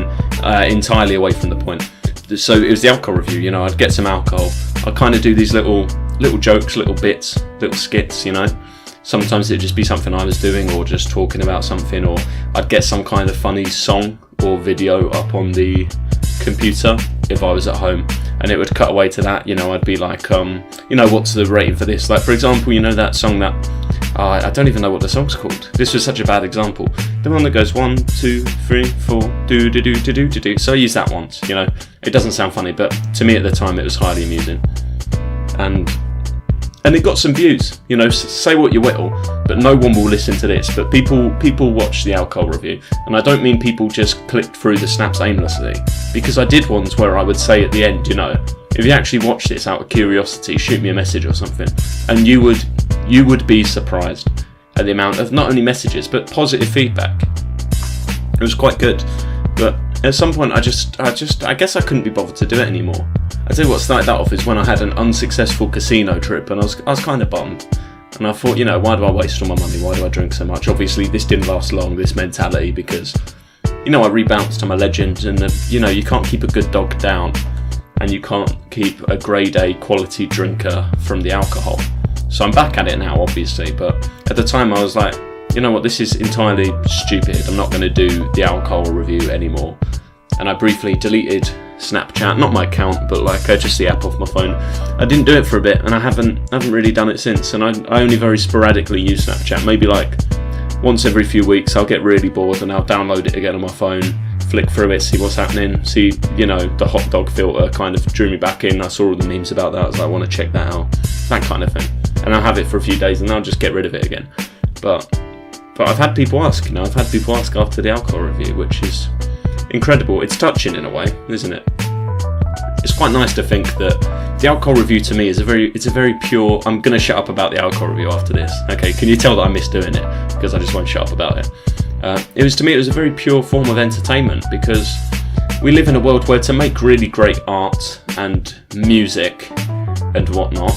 Speaker 2: entirely away from the point. So it was the alcohol review. I'd get some alcohol. I'd kind of do these little jokes, little bits, little skits. Sometimes it'd just be something I was doing, or just talking about something, or I'd get some kind of funny song or video up on the computer if I was at home, and it would cut away to that. I'd be like, what's the rating for this? Like, for example, that song that I don't even know what the song's called. This was such a bad example. The one that goes 1, 2, 3, 4, do do do do do do do. So I used that once. It doesn't sound funny, but to me at the time it was highly amusing, and it got some views. Say what you will, but no one will listen to this. But people watch the alcohol review, and I don't mean people just clicked through the snaps aimlessly, because I did ones where I would say at the end, if you actually watch this out of curiosity, shoot me a message or something, and you would be surprised at the amount of not only messages but positive feedback. It was quite good, but at some point I guess I couldn't be bothered to do it anymore. I tell you what started that off is when I had an unsuccessful casino trip, and I was kind of bummed, and I thought, why do I waste all my money? Why do I drink so much? Obviously this didn't last long, this mentality, because I rebounced. I'm a legend, and you can't keep a good dog down, and you can't keep a grade A quality drinker from the alcohol. So I'm back at it now, obviously, but at the time I was like, this is entirely stupid. I'm not going to do the alcohol review anymore. And I briefly deleted Snapchat, not my account, but just the app off my phone. I didn't do it for a bit, and I haven't really done it since. And I only very sporadically use Snapchat, maybe once every few weeks. I'll get really bored and I'll download it again on my phone, flick through it, see what's happening, see, the hot dog filter kind of drew me back in. I saw all the memes about that, I was like, I want to check that out, that kind of thing. And I'll have it for a few days and I'll just get rid of it again. But I've had people ask, after the alcohol review, which is incredible. It's touching in a way, isn't it? It's quite nice to think that the alcohol review to me is a very pure. I'm going to shut up about the alcohol review after this. Okay, can you tell that I miss doing it? Because I just won't shut up about it. It was a very pure form of entertainment, because we live in a world where to make really great art and music and whatnot,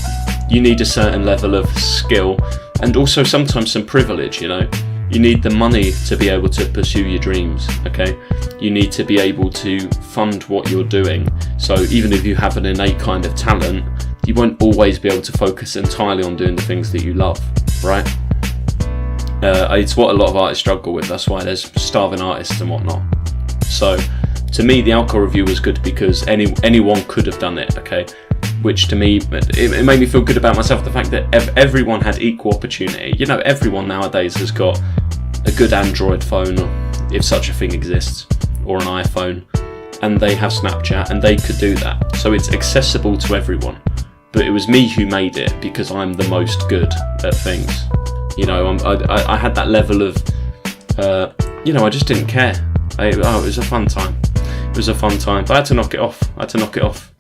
Speaker 2: you need a certain level of skill and also sometimes some privilege. You need the money to be able to pursue your dreams, okay? You need to be able to fund what you're doing. So even if you have an innate kind of talent, you won't always be able to focus entirely on doing the things that you love, right? It's what a lot of artists struggle with. That's why there's starving artists and whatnot. So to me, the alcohol review was good because anyone could have done it, okay? Which to me, it made me feel good about myself, the fact that everyone had equal opportunity. Everyone nowadays has got a good Android phone, if such a thing exists, or an iPhone, and they have Snapchat, and they could do that. So it's accessible to everyone. But it was me who made it, because I'm the most good at things. I had that level of, I just didn't care. It was a fun time. It was a fun time, but I had to knock it off.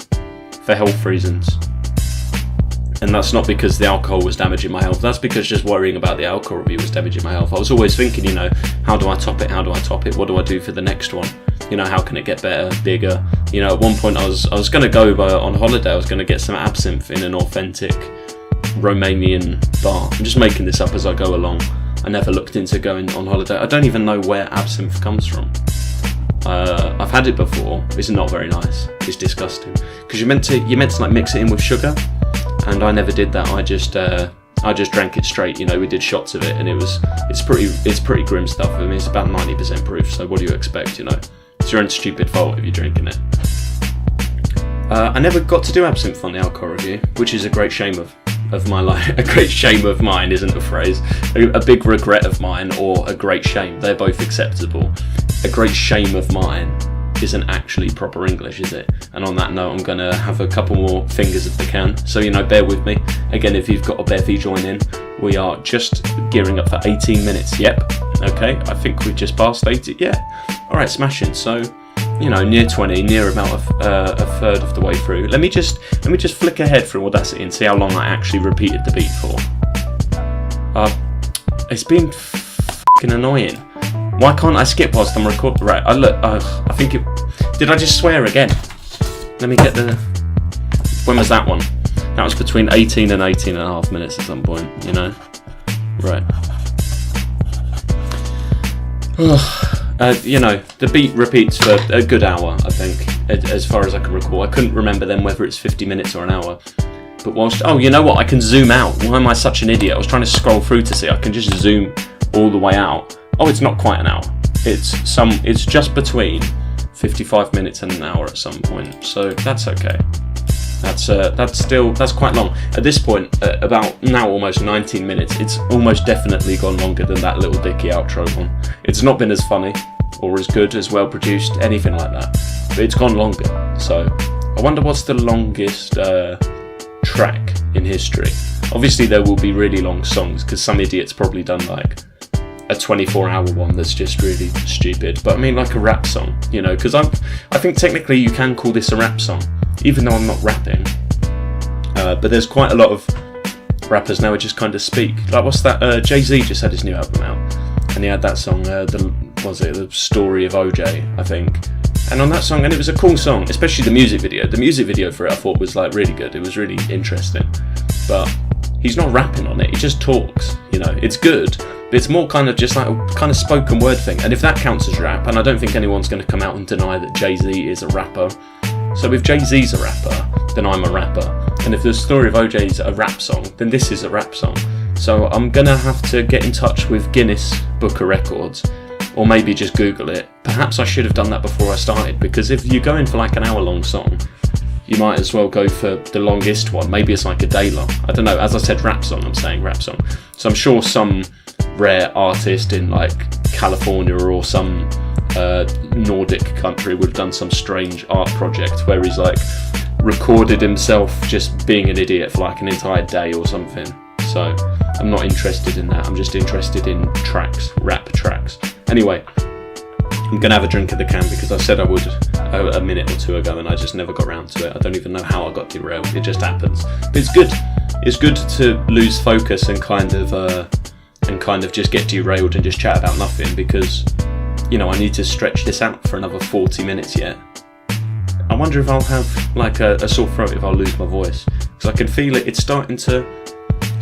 Speaker 2: For health reasons. And that's not because the alcohol was damaging my health, that's because just worrying about the alcohol review was damaging my health. I was always thinking, how do I top it? What do I do for the next one? How can it get better, bigger? At one point I was going to go on holiday, I was going to get some absinthe in an authentic Romanian bar. I'm just making this up as I go along. I never looked into going on holiday. I don't even know where absinthe comes from. I've had it before. It's not very nice. It's disgusting. Because you're meant to like mix it in with sugar, and I never did that. I just drank it straight. We did shots of it, and it's pretty grim stuff. I mean, it's about 90% proof. So what do you expect? It's your own stupid fault if you're drinking it. I never got to do absinthe on the alcohol review, which is a great shame of my life. A great shame of mine isn't a phrase. A big regret of mine, or a great shame. They're both acceptable. A great shame of mine isn't actually proper English, is it? And on that note, I'm going to have a couple more fingers of the can. So, bear with me. Again, if you've got a bevy, join in. We are just gearing up for 18 minutes. Yep. Okay, I think we've just passed 80. Yeah. All right, smashing. So, near 20, near about a third of the way through. Let me just flick ahead through Audacity and see how long I actually repeated the beat for. It's been fucking annoying. Why can't I skip whilst I'm recording? Right, I think it... Did I just swear again? Let me get the... When was that one? That was between 18 and 18 and a half minutes at some point, Right. The beat repeats for a good hour, I think, as far as I can recall. I couldn't remember then whether it's 50 minutes or an hour. But whilst... Oh, you know what? I can zoom out. Why am I such an idiot? I was trying to scroll through to see. I can just zoom all the way out. Oh, it's not quite an hour. It's just between 55 minutes and an hour at some point. So that's okay. That's quite long. At this point, about now almost 19 minutes, it's almost definitely gone longer than that little dicky outro one. It's not been as funny or as good, as well produced, anything like that. But it's gone longer. So I wonder what's the longest track in history. Obviously there will be really long songs, because some idiot's probably done like a 24-hour one that's just really stupid. But I mean, like a rap song, because I think technically you can call this a rap song, even though I'm not rapping. But there's quite a lot of rappers now who just kind of speak. Like, what's that? Jay-Z just had his new album out, and he had that song, the Story of OJ, I think. And on that song, and it was a cool song, especially the music video. The music video for it, I thought, was like really good. It was really interesting. But he's not rapping on it. He just talks. It's good. But it's more kind of just like a kind of spoken word thing. And if that counts as rap, and I don't think anyone's going to come out and deny that Jay-Z is a rapper. So if Jay-Z's a rapper, then I'm a rapper. And if the Story of OJ is a rap song, then this is a rap song. So I'm going to have to get in touch with Guinness Book of Records, or maybe just Google it. Perhaps I should have done that before I started, because if you're going for like an hour-long song, you might as well go for the longest one. Maybe it's like a day long. I don't know. As I said, rap song, I'm saying rap song. So I'm sure some rare artist in like California or some Nordic country would have done some strange art project where he's like recorded himself just being an idiot for like an entire day or something. So I'm not interested in that. I'm just interested in tracks, rap tracks. Anyway, I'm gonna have a drink of the can because I said I would a minute or two ago and I just never got around to it. I don't even know how I got derailed. It just happens. But it's good. It's good to lose focus and kind of just get derailed and just chat about nothing, because I need to stretch this out for another 40 minutes yet. I wonder if I'll have like a sore throat if I'll lose my voice, because I can feel it. It's starting to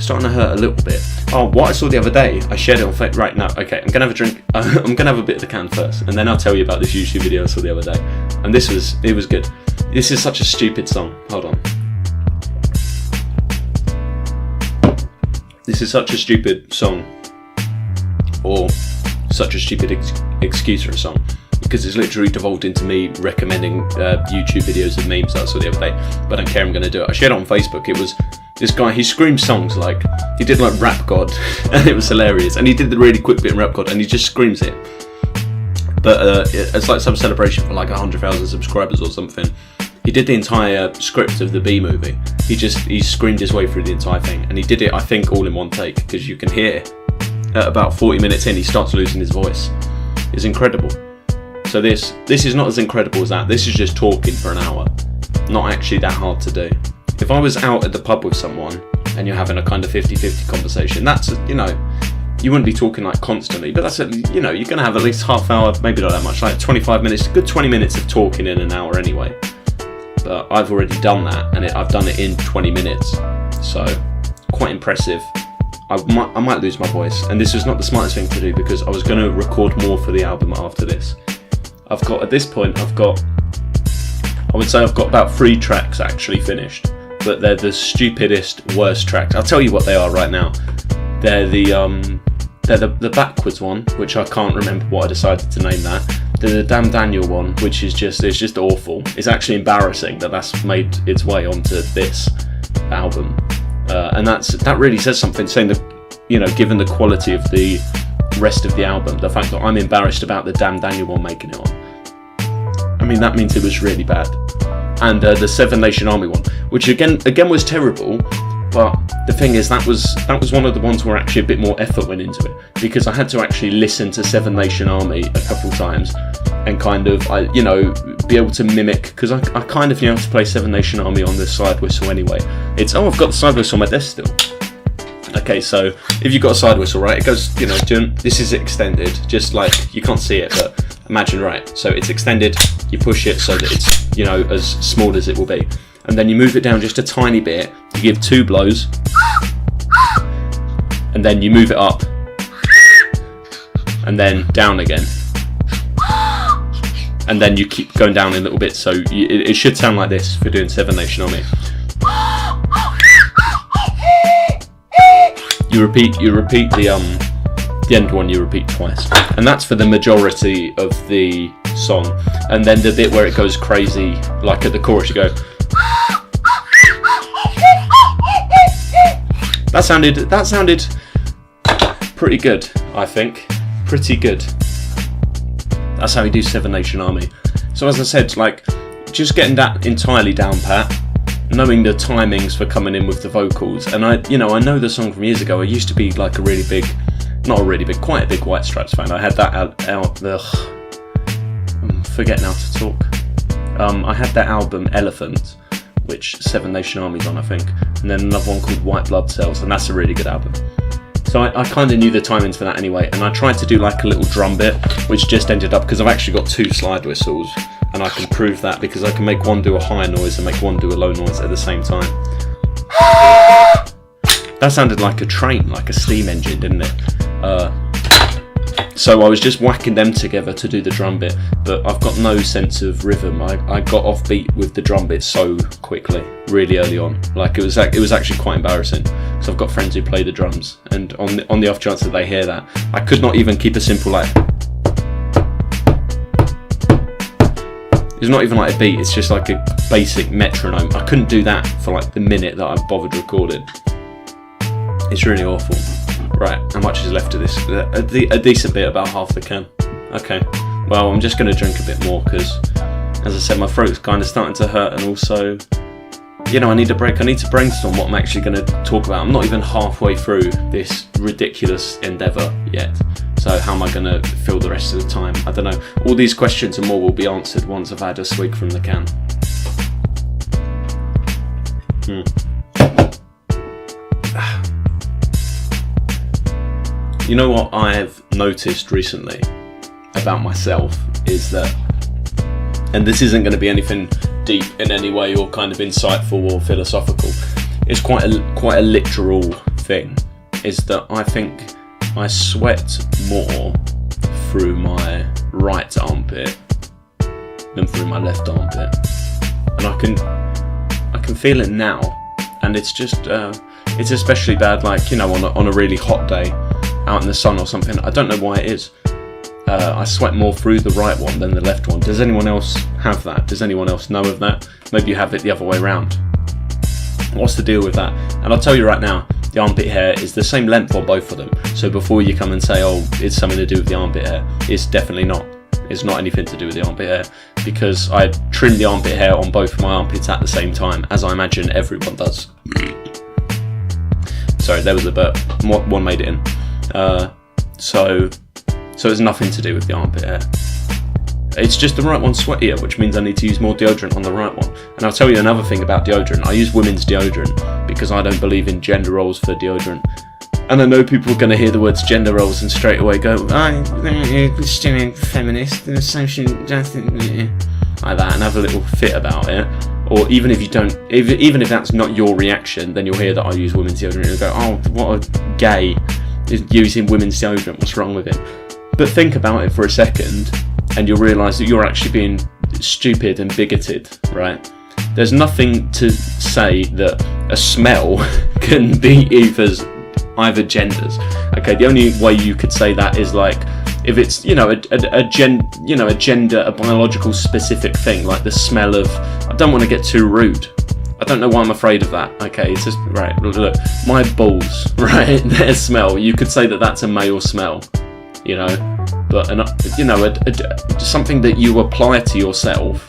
Speaker 2: hurt a little bit. Oh, what I saw the other day, I shared it on Facebook. Right, no, okay, I'm gonna have a drink. I'm gonna have a bit of the can first, and then I'll tell you about this YouTube video I saw the other day. And it was good. This is such a stupid song. Hold on. This is such a stupid song, or such a stupid excuse for a song, because it's literally devolved into me recommending YouTube videos of memes that I saw the other day. But I don't care, I'm going to do it. I shared it on Facebook. It was this guy, he screamed songs like, he did like Rap God, and it was hilarious. And he did the really quick bit in Rap God, and he just screams it. But it's like some celebration for like 100,000 subscribers or something. He did the entire script of the Bee movie. He screamed his way through the entire thing, and he did it, I think, all in one take, because you can hear at about 40 minutes in, he starts losing his voice. It's incredible. So this is not as incredible as that. This is just talking for an hour. Not actually that hard to do. If I was out at the pub with someone and you're having a kind of 50-50 conversation, that's, you know, you wouldn't be talking like constantly, but that's, you know, you're going to have at least half hour, maybe not that much, like 25 minutes, a good 20 minutes of talking in an hour anyway. But I've already done that, and I've done it in 20 minutes. So, quite impressive. I might lose my voice, and this was not the smartest thing to do because I was going to record more for the album after this. At this point, I would say I've got about 3 tracks actually finished, but they're the stupidest, worst tracks. I'll tell you what they are right now. They're the backwards one, which I can't remember what I decided to name that. They're the Damn Daniel one, which is just awful. It's actually embarrassing that that's made its way onto this album. And that really says something, saying that, you know, given the quality of the rest of the album, the fact that I'm embarrassed about the Damn Daniel one making it on. I mean, that means it was really bad. And the Seven Nation Army one, which again was terrible, but the thing is that was one of the ones where actually a bit more effort went into it, because I had to actually listen to Seven Nation Army a couple times and kind of, be able to mimic, because I kind of knew how to play Seven Nation Army on the side whistle anyway. I've got the side whistle on my desk still. Okay, so if you've got a side whistle, right, it goes, this is extended, just like, you can't see it, but imagine, right, so it's extended, you push it so that it's, as small as it will be, and then you move it down just a tiny bit, you give 2 blows, and then you move it up, and then down again, and then you keep going down a little bit, so it should sound like this for doing Seven Nation Army. You repeat the end one, you repeat twice, and that's for the majority of the song. And then the bit where it goes crazy, like at the chorus, you go. That sounded pretty good, I think. Pretty good. That's how you do Seven Nation Army. So as I said, like, just getting that entirely down pat, knowing the timings for coming in with the vocals, and I know the song from years ago. I used to be like quite a big White Stripes fan. I had that out I'm forgetting how to talk. I had that album Elephant, which Seven Nation Army's on, I think, and then another one called White Blood Cells, and that's a really good album. So I kind of knew the timings for that anyway, and I tried to do like a little drum bit, which just ended up, because I've actually got 2 slide whistles, and I can prove that because I can make one do a high noise and make one do a low noise at the same time. That sounded like a train, like a steam engine, didn't it? So I was just whacking them together to do the drum bit, but I've got no sense of rhythm. I got off beat with the drum bit so quickly, really early on. Like it was actually quite embarrassing. So I've got friends who play the drums, and on the off chance that they hear that, I could not even keep a simple like. It's not even like a beat, it's just like a basic metronome. I couldn't do that for like the minute that I bothered recording. It's really awful. Right, how much is left of this? A decent bit, about half the can. Okay, well, I'm just going to drink a bit more because, as I said, my throat's kind of starting to hurt, and also, I need a break. I need to brainstorm what I'm actually going to talk about. I'm not even halfway through this ridiculous endeavour yet. So how am I going to fill the rest of the time? I don't know. All these questions and more will be answered once I've had a swig from the can. You know what I've noticed recently about myself is that, and this isn't going to be anything deep in any way or kind of insightful or philosophical, it's quite a literal thing, is that I think I sweat more through my right armpit than through my left armpit, and I can feel it now, and it's just it's especially bad, like on a really hot day out in the sun or something. I don't know why it is. I sweat more through the right one than the left one. Does anyone else have that? Does anyone else know of that? Maybe you have it the other way around. What's the deal with that? And I'll tell you right now, the armpit hair is the same length on both of them. So before you come and say, oh, it's something to do with the armpit hair, it's definitely not. It's not anything to do with the armpit hair, because I trim the armpit hair on both my armpits at the same time, as I imagine everyone does. Sorry, there was a burp. One made it in. So it's nothing to do with the armpit hair. It's just the right one sweatier, which means I need to use more deodorant on the right one. And I'll tell you another thing about deodorant. I use women's deodorant because I don't believe in gender roles for deodorant. And I know people are going to hear the words gender roles and straight away go, I'm still feminist, and social justice, like that, and have a little fit about it. Or even if you don't, even if that's not your reaction, then you'll hear that I use women's deodorant and go, oh, what a gay is using women's deodorant, what's wrong with him? But think about it for a second, and you'll realise that you're actually being stupid and bigoted, right? There's nothing to say that a smell can be either genders. Okay, the only way you could say that is like if it's a gender, a biological specific thing, like the smell of. I don't want to get too rude. I don't know why I'm afraid of that. Okay, it's just right. Look, my balls, right? Their smell. You could say that that's a male smell, but something that you apply to yourself,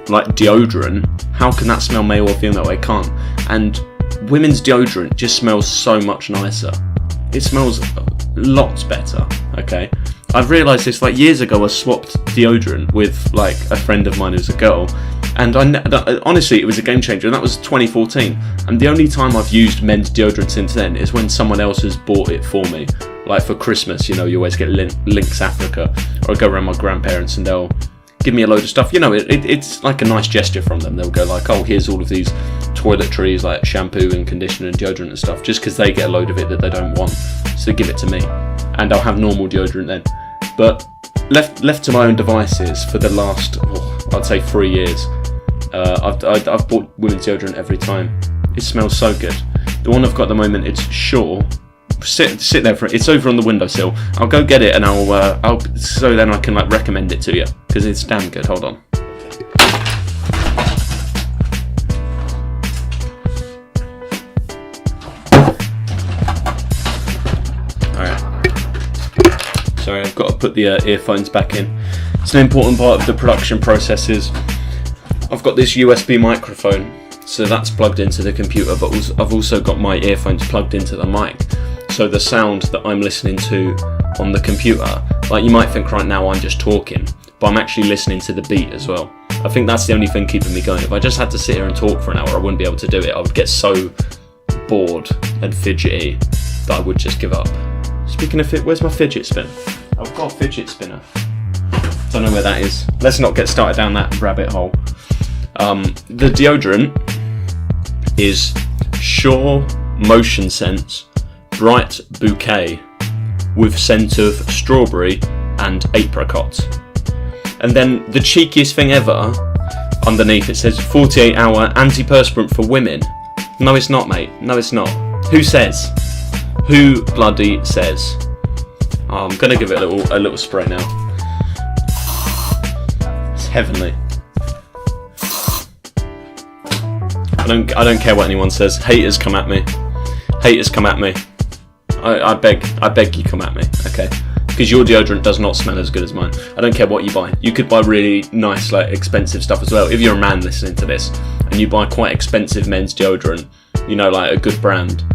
Speaker 2: like deodorant. How can that smell male or female? It can't. And women's deodorant just smells so much nicer. It smells lots better, okay? I've realised this, like, years ago I swapped deodorant with, like, a friend of mine who's a girl, and honestly, it was a game changer, and that was 2014, and the only time I've used men's deodorant since then is when someone else has bought it for me. Like, for Christmas, you always get Lynx Africa, or I go around my grandparents and they'll give me a load of stuff. It's like a nice gesture from them. They'll go like, oh, here's all of these toiletries, like shampoo and conditioner and deodorant and stuff, just because they get a load of it that they don't want. So they give it to me, and I'll have normal deodorant then. But left to my own devices for the last, I'd say 3 years, I've bought women's deodorant every time. It smells so good. The one I've got at the moment, it's Sure. Sit there for it. It's over on the windowsill. I'll go get it and I'll so then I can like recommend it to you because it's damn good. Hold on. Alright. Sorry, I've got to put the earphones back in. It's an important part of the production processes. I've got this USB microphone, so that's plugged into the computer, but I've also got my earphones plugged into the mic. So the sound that I'm listening to on the computer, like you might think right now I'm just talking, but I'm actually listening to the beat as well. I think that's the only thing keeping me going. If I just had to sit here and talk for an hour, I wouldn't be able to do it. I would get so bored and fidgety that I would just give up. Speaking of where's my fidget spinner? I've got a fidget spinner. Don't know where that is. Let's not get started down that rabbit hole. The deodorant is Sure Motion Sense Bright Bouquet with scent of strawberry and apricot. And then the cheekiest thing ever, underneath it says 48-hour antiperspirant for women. No, it's not, mate. No, it's not. Who says? Who bloody says? Oh, I'm gonna give it a little spray now. It's heavenly. I don't care what anyone says. Haters come at me. Haters come at me. I beg you come at me, okay? Because your deodorant does not smell as good as mine. I don't care what you buy. You could buy really nice, like expensive stuff as well. If you're a man listening to this and you buy quite expensive men's deodorant, like a good brand,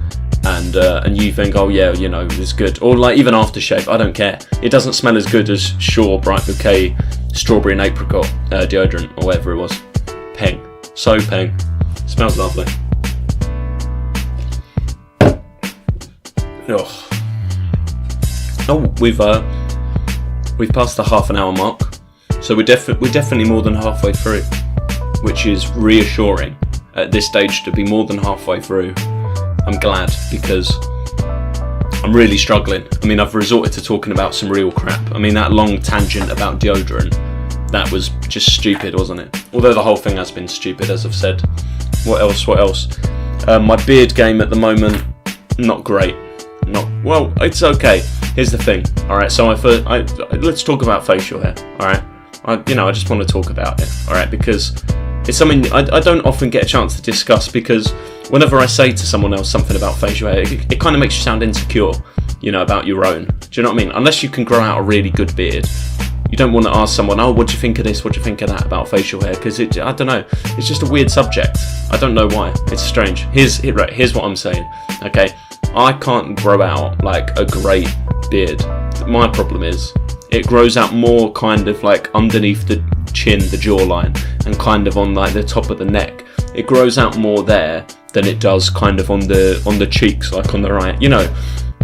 Speaker 2: and you think, oh yeah, it's good, or like even aftershave, I don't care. It doesn't smell as good as Sure Bright Bouquet Strawberry and Apricot deodorant or whatever it was. Peng, so peng. Smells lovely. Oh, we've passed the half an hour mark, so we're definitely more than halfway through, which is reassuring at this stage to be more than halfway through. I'm glad because I'm really struggling. I mean, I've resorted to talking about some real crap. I mean, that long tangent about deodorant, that was just stupid, wasn't it? Although the whole thing has been stupid, as I've said. What else? My beard game at the moment, not great. Well, it's okay. Here's the thing. Alright, so let's talk about facial hair. Alright, I just want to talk about it. Alright, because it's something I don't often get a chance to discuss, because whenever I say to someone else something about facial hair, it kind of makes you sound insecure, about your own. Do you know what I mean? Unless you can grow out a really good beard, you don't want to ask someone, oh, what do you think of this, what do you think of that about facial hair? Because I don't know, it's just a weird subject. I don't know why, it's strange. Here's what I'm saying, okay? I can't grow out like a great beard. My problem is It grows out more kind of like underneath the chin, the jawline, and kind of on like the top of the neck. It grows out more there than it does kind of on the cheeks, like on the right. You know,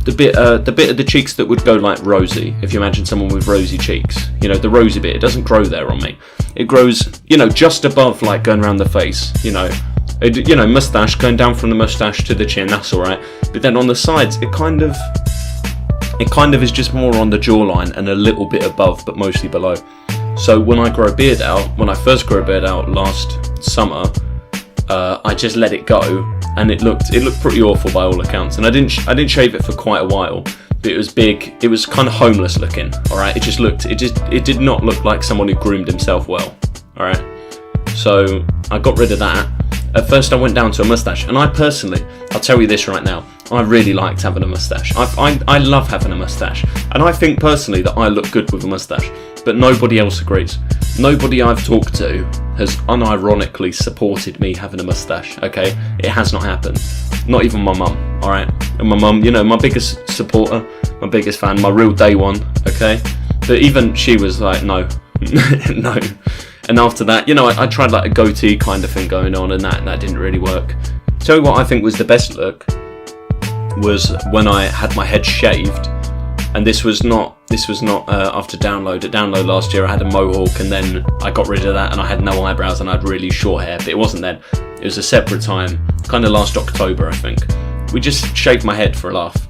Speaker 2: the bit of the cheeks that would go like rosy. If you imagine someone with rosy cheeks, you know, the rosy bit, it doesn't grow there on me. It grows, you know, just above, like going around the face. You know, mustache going down from the mustache to the chin. That's all right. But then on the sides, it kind of is just more on the jawline and a little bit above, but mostly below. So when I grow a beard out, when I first grew a beard out last summer, I just let it go, and it looked pretty awful by all accounts. And I didn't shave it for quite a while, but it was big. It was kind of homeless looking. All right, it did not look like someone who groomed himself well. All right, so I got rid of that. At first I went down to a mustache, and I personally, I'll tell you this right now, I really liked having a mustache. I love having a mustache, and I think personally that I look good with a mustache, but nobody else agrees. Nobody I've talked to has unironically supported me having a mustache, okay? It has not happened. Not even my mum, alright? And my mum, you know, my biggest supporter, my biggest fan, my real day one, okay? But even she was like, no, no. And after that, you know, I tried like a goatee kind of thing going on, and that didn't really work. Tell you what I think was the best look was when I had my head shaved, and this was not after Download. At Download last year I had a mohawk, and then I got rid of that and I had no eyebrows and I had really short hair, but it wasn't then. It was a separate time, kind of last October I think. We just shaved my head for a laugh,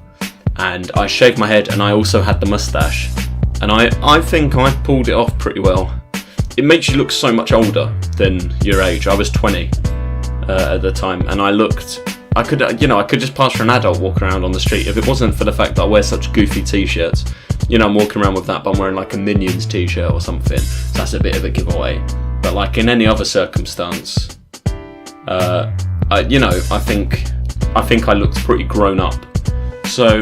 Speaker 2: and I shaved my head and I also had the mustache, and I think I pulled it off pretty well. It makes you look so much older than your age. I was 20 at the time, and I could just pass for an adult walking around on the street if it wasn't for the fact that I wear such goofy t-shirts. You know, I'm walking around with that, but I'm wearing like a Minions t-shirt or something, so that's a bit of a giveaway. But like in any other circumstance, I think I looked pretty grown up. So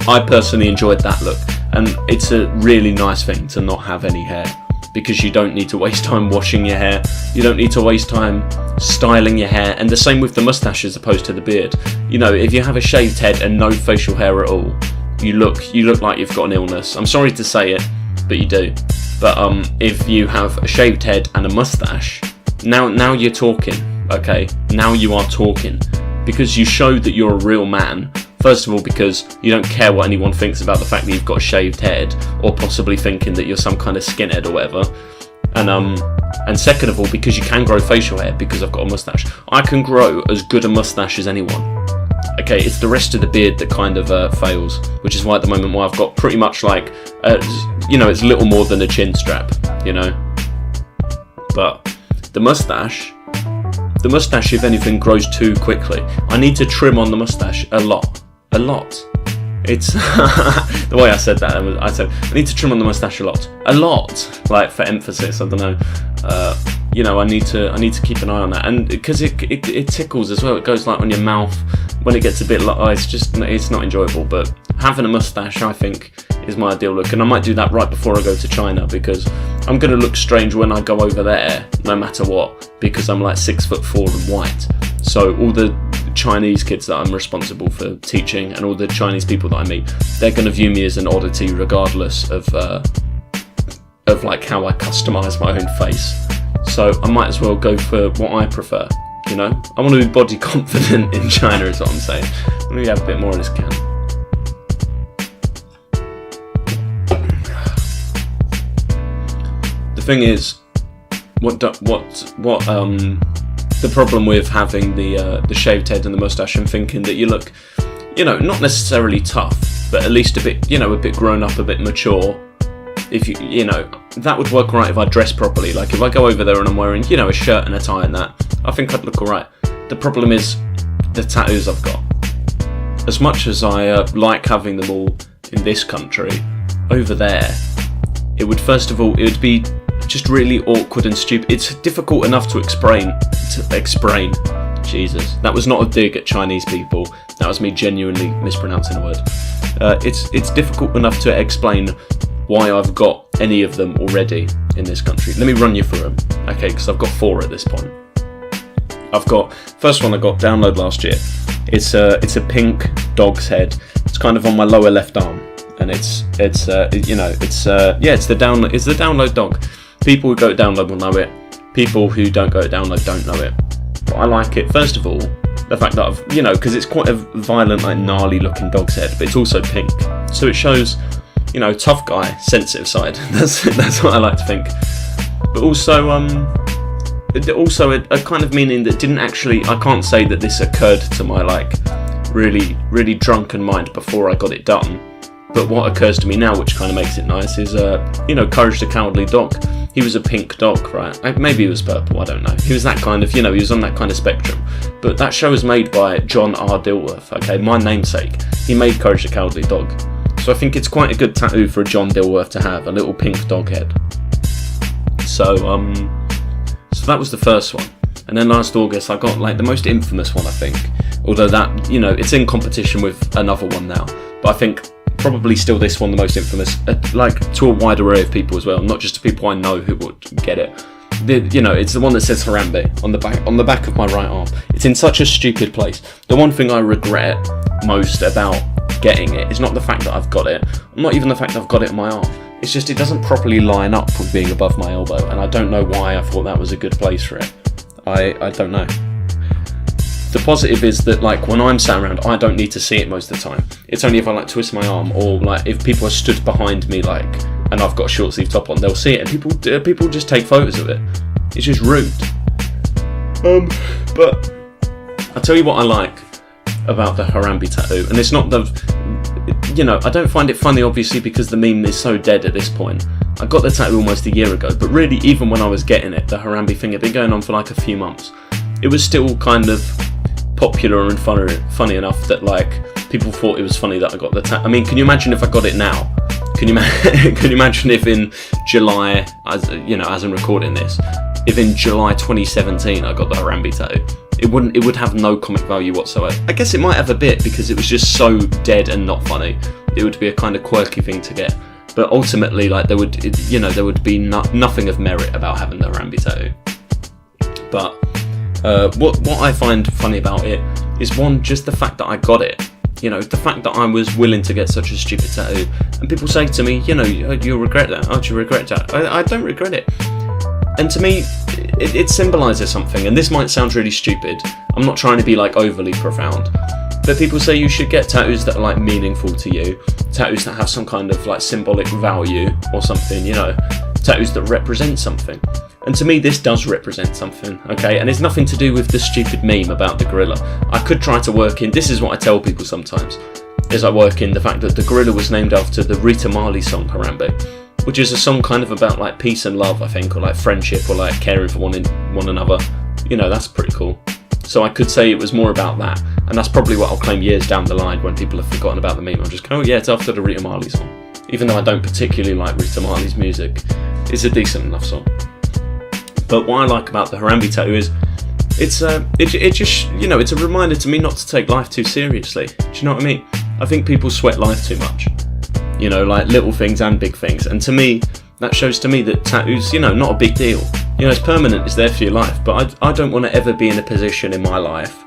Speaker 2: I personally enjoyed that look, and it's a really nice thing to not have any hair, because you don't need to waste time washing your hair, you don't need to waste time styling your hair, and the same with the mustache as opposed to the beard. You know, if you have a shaved head and no facial hair at all, you look like you've got an illness. I'm sorry to say it, but you do. But if you have a shaved head and a mustache, now you're talking, okay? Now you are talking, because you show that you're a real man. First of all, because you don't care what anyone thinks about the fact that you've got a shaved head, or possibly thinking that you're some kind of skinhead or whatever. And second of all, because you can grow facial hair, because I've got a mustache. I can grow as good a mustache as anyone. Okay, it's the rest of the beard that kind of fails, which is why at the moment I've got pretty much like, it's little more than a chin strap, you know. But the mustache, if anything, grows too quickly. I need to trim on the mustache a lot. It's the way I said that. I said I need to trim on the mustache a lot, like for emphasis. I don't know. I need to keep an eye on that, and because it tickles as well. It goes like on your mouth when it gets a bit like it's not enjoyable. But having a mustache, I think, is my ideal look, and I might do that right before I go to China, because I'm gonna look strange when I go over there, no matter what, because I'm like 6'4" and white. So all the Chinese kids that I'm responsible for teaching, and all the Chinese people that I meet, they're going to view me as an oddity, regardless of like how I customise my own face. So I might as well go for what I prefer. You know, I want to be body confident in China, is what I'm saying. Let me have a bit more of this can. The thing is, the problem with having the shaved head and the mustache and thinking that you look, not necessarily tough, but at least a bit grown up, a bit mature. If that would work right if I dress properly. Like if I go over there and I'm wearing, a shirt and a tie and that, I think I'd look alright. The problem is the tattoos I've got. As much as I like having them all in this country, over there, it would be just really awkward and stupid. It's difficult enough to explain. Jesus, that was not a dig at Chinese people. That was me genuinely mispronouncing a word. It's difficult enough to explain why I've got any of them already in this country. Let me run you through them, okay? Because I've got 4 at this point. First one I got Download last year. It's a pink dog's head. It's kind of on my lower left arm. and it's the download dog. People who go download will know it. People who don't go download don't know it. But I like it. First of all, the fact that I've, because it's quite a violent, like gnarly looking dog's head, but it's also pink, so it shows, tough guy, sensitive side. That's what I like to think. But also a kind of meaning that didn't actually. I can't say that this occurred to my like really, really drunken mind before I got it done. But what occurs to me now, which kind of makes it nice, is Courage the Cowardly Dog. He was a pink dog, right? Maybe he was purple, I don't know. He was that kind of, he was on that kind of spectrum. But that show was made by John R. Dilworth, okay, my namesake. He made Courage the Cowardly Dog. So I think it's quite a good tattoo for a John Dilworth to have, a little pink dog head. So that was the first one. And then last August I got like the most infamous one, I think. Although that, it's in competition with another one now. But I think probably still this one the most infamous, like to a wide array of people as well, not just to people I know who would get it. It's the one that says Harambe on the back of my right arm. It's in such a stupid place. The one thing I regret most about getting it is not the fact that I've got it, not even the fact that I've got it on my arm. It's just it doesn't properly line up with being above my elbow, and I don't know why I thought that was a good place for it. I don't know. The positive is that like when I'm sat around, I don't need to see it most of the time. It's only if I like twist my arm, or like if people are stood behind me like, and I've got a short sleeve top on, they'll see it, and people just take photos of it. It's just rude. But I'll tell you what I like about the Harambe tattoo, and it's not I don't find it funny obviously because the meme is so dead at this point. I got the tattoo almost a year ago, but really even when I was getting it, the Harambe thing had been going on for like a few months. It was still kind of popular and funny enough that like people thought it was funny that I got the tattoo. I mean, can you imagine if I got it now? Can you imagine if in July, as I'm recording this, if in July 2017 I got the Harambe tattoo? It would have no comic value whatsoever. I guess it might have a bit because it was just so dead and not funny. It would be a kind of quirky thing to get. But ultimately, like there would be nothing of merit about having the Harambe tattoo. But what I find funny about it is one, just the fact that I got it. The fact that I was willing to get such a stupid tattoo, and people say to me, you'll regret that. Aren't you regret that? I don't regret it. And to me, it symbolises something, and this might sound really stupid. I'm not trying to be like overly profound, but people say you should get tattoos that are like meaningful to you, tattoos that have some kind of like symbolic value or something, tattoos that represent something. And to me, this does represent something, okay? And it's nothing to do with the stupid meme about the gorilla. I could try to work in, this is what I tell people sometimes, is I work in the fact that the gorilla was named after the Rita Marley song Harambe, which is a song kind of about like peace and love, I think, or like friendship, or like caring for one another. That's pretty cool. So I could say it was more about that, and that's probably what I'll claim years down the line when people have forgotten about the meme. I'll just go, oh yeah, it's after the Rita Marley song. Even though I don't particularly like Rita Marley's music, it's a decent enough song. But what I like about the Harambe tattoo is it's a reminder to me not to take life too seriously. Do you know what I mean? I think people sweat life too much. Like little things and big things. And to me, that shows to me that tattoos, not a big deal. It's permanent, it's there for your life. But I don't want to ever be in a position in my life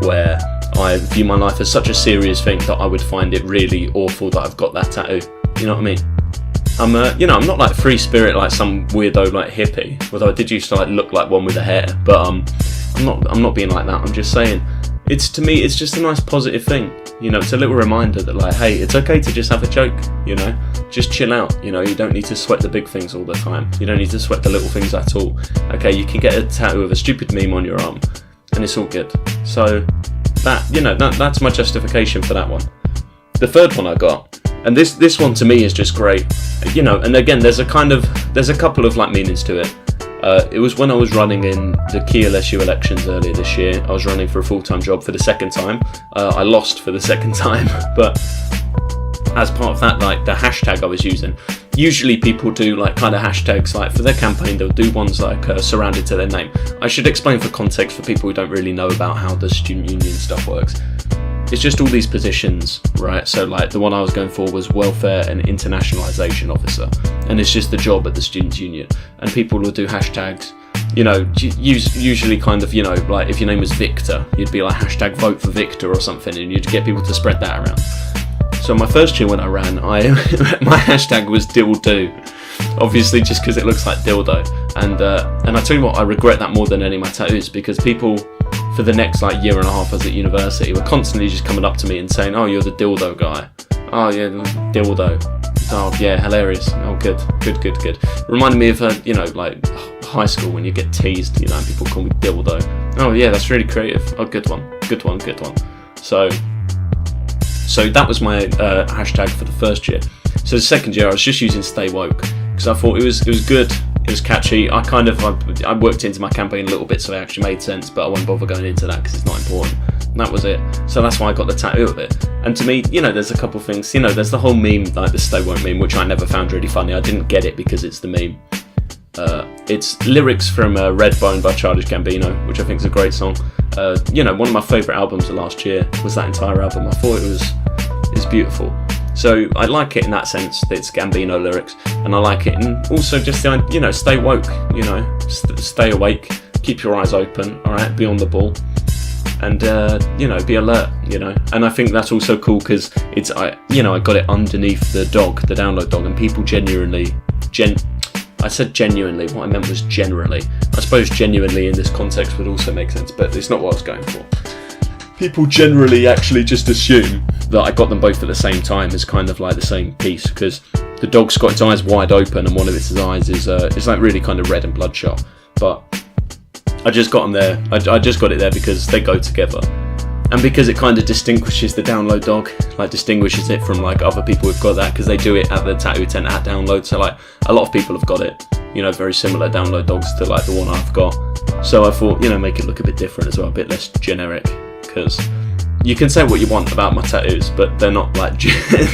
Speaker 2: where I view my life as such a serious thing that I would find it really awful that I've got that tattoo. You know what I mean? I'm not like free spirit like some weirdo like hippie, although I did used to like look like one with a hair, but I'm not being like that. I'm just saying, to me it's just a nice positive thing. It's a little reminder that like, hey, it's okay to just have a joke, just chill out, you don't need to sweat the big things all the time. You don't need to sweat the little things at all. Okay, you can get a tattoo of a stupid meme on your arm and it's all good. So that's my justification for that one. The third one I got, and this one to me is just great, and again there's a couple of like meanings to it. It was when I was running in the key LSU elections earlier this year. I was running for a full-time job for the second time. I lost for the second time, but as part of that, like the hashtag I was using, usually people do like kind of hashtags like for their campaign, they'll do ones like surrounded to their name. I should explain for context for people who don't really know about how the student union stuff works. It's just all these positions, right? So like the one I was going for was welfare and internationalisation officer, and it's just the job at the students' union. And people will do hashtags, usually kind of, like if your name was Victor, you'd be like hashtag vote for Victor or something, and you'd get people to spread that around. So my first year when I ran, my hashtag was dildo, obviously just because it looks like dildo. And I tell you what, I regret that more than any of my tattoos, because people for the next like year and a half I was at university were constantly just coming up to me and saying, "Oh, you're the dildo guy. Oh yeah, dildo. Oh yeah, hilarious. Oh good. Reminded me of like high school when you get teased, and people call me dildo. Oh yeah, that's really creative. Oh good one. So that was my hashtag for the first year. So the second year I was just using Stay Woke because I thought it was good. It was catchy. I worked into my campaign a little bit so it actually made sense, but I won't bother going into that because it's not important. And that was it. So that's why I got the tattoo of it. And to me, there's a couple things. There's the whole meme, like the Stay Woke meme, which I never found really funny. I didn't get it because it's the meme. It's lyrics from Redbone by Childish Gambino, which I think is a great song. One of my favourite albums of last year was that entire album. I thought it was beautiful. So I like it in that sense that it's Gambino lyrics, and I like it, and also just stay woke, stay awake, keep your eyes open, all right, be on the ball, and be alert, And I think that's also cool because I got it underneath the download dog, and people I said genuinely, what I meant was generally. I suppose genuinely in this context would also make sense, but it's not what I was going for. People generally actually just assume that I got them both at the same time as kind of like the same piece, because the dog's got its eyes wide open and one of its eyes is like really kind of red and bloodshot. But I just got them there. I just got it there because they go together. And because it kind of distinguishes the download dog, like distinguishes it from like other people who've got that, because they do it at the tattoo tent at download. So like a lot of people have got it, very similar download dogs to like the one I've got. So I thought, make it look a bit different as well, a bit less generic, because you can say what you want about my tattoos, but they're not like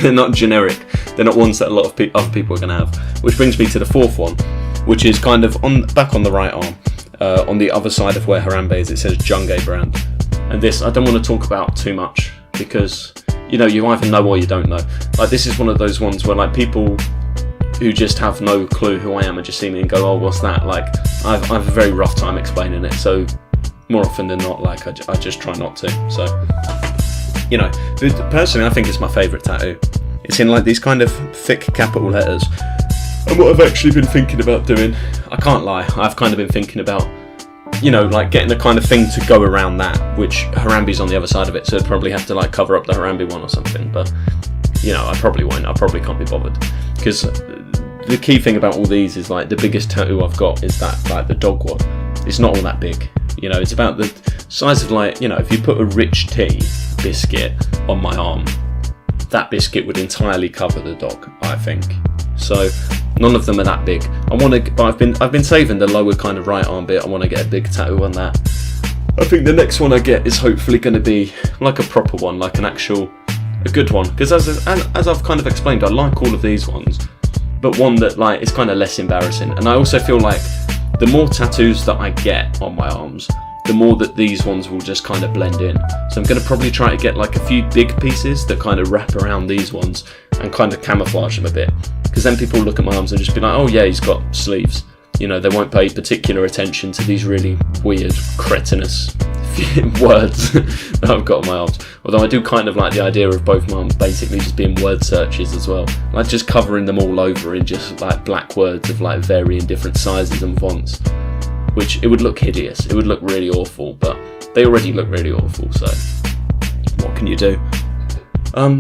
Speaker 2: they're not generic. They're not ones that a lot of other people are going to have. Which brings me to the fourth one, which is kind of back on the right arm, on the other side of where Harambe is. It says Jungay brand. And this I don't want to talk about too much because you either know or you don't know. Like this is one of those ones where like people who just have no clue who I am and just see me and go, "Oh, what's that?" Like I have a very rough time explaining it. So more often than not, like I just try not to. So personally, I think it's my favourite tattoo. It's in like these kind of thick capital letters. And what I've actually been thinking about doing, I can't lie, I've kind of been thinking about like getting the kind of thing to go around that, which Harambe's on the other side of it, so I'd probably have to like cover up the Harambe one or something, but I probably won't. I probably can't be bothered, because the key thing about all these is like the biggest tattoo I've got is that like the dog one. It's not all that big, it's about the size of like, if you put a rich tea biscuit on my arm, that biscuit would entirely cover the dog, I think. So none of them are that big. I've been saving the lower kind of right arm bit. I want to get a big tattoo on that. I think the next one I get is hopefully going to be like a proper one, like a good one. Because as I've kind of explained, I like all of these ones, but one that like is kind of less embarrassing. And I also feel like the more tattoos that I get on my arms, the more that these ones will just kind of blend in. So I'm going to probably try to get like a few big pieces that kind of wrap around these ones and kind of camouflage them a bit. Because then people look at my arms and just be like, "Oh yeah, he's got sleeves." They won't pay particular attention to these really weird, cretinous words that I've got on my arms. Although I do kind of like the idea of both my arms basically just being word searches as well. Like just covering them all over in just like black words of like varying different sizes and fonts. Which it would look hideous. It would look really awful, but they already look really awful, so what can you do?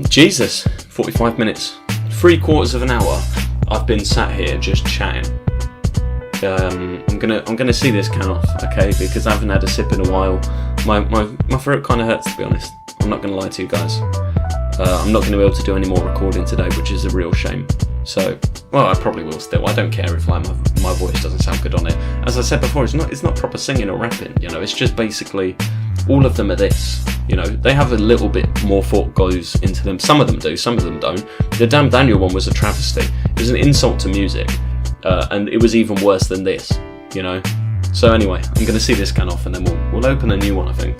Speaker 2: Jesus, 45 minutes. 3/4 of an hour I've been sat here just chatting. I'm gonna see this can off, okay, because I haven't had a sip in a while. My throat kind of hurts, to be honest. I'm not gonna lie to you guys. I'm not gonna be able to do any more recording today, which is a real shame. So, well, I probably will still. I don't care if like my voice doesn't sound good on it. As I said before, it's not proper singing or rapping. It's just basically all of them are this. They have a little bit more thought goes into them. Some of them do, some of them don't. The Damn Daniel one was a travesty. It was an insult to music, and it was even worse than this. So anyway, I'm going to see this can off, and then we'll open a new one, I think.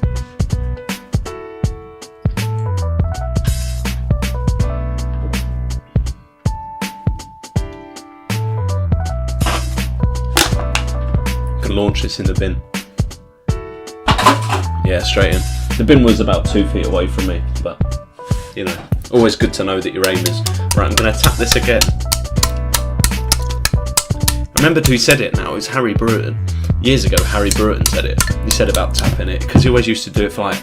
Speaker 2: Launch this in the bin. Yeah, straight in. The bin was about 2 feet away from me, but Always good to know that your aim is right. I'm going to tap this again. I remembered who said it now. It was Harry Bruton. Years ago, Harry Bruton said it. He said about tapping it because he always used to do it for like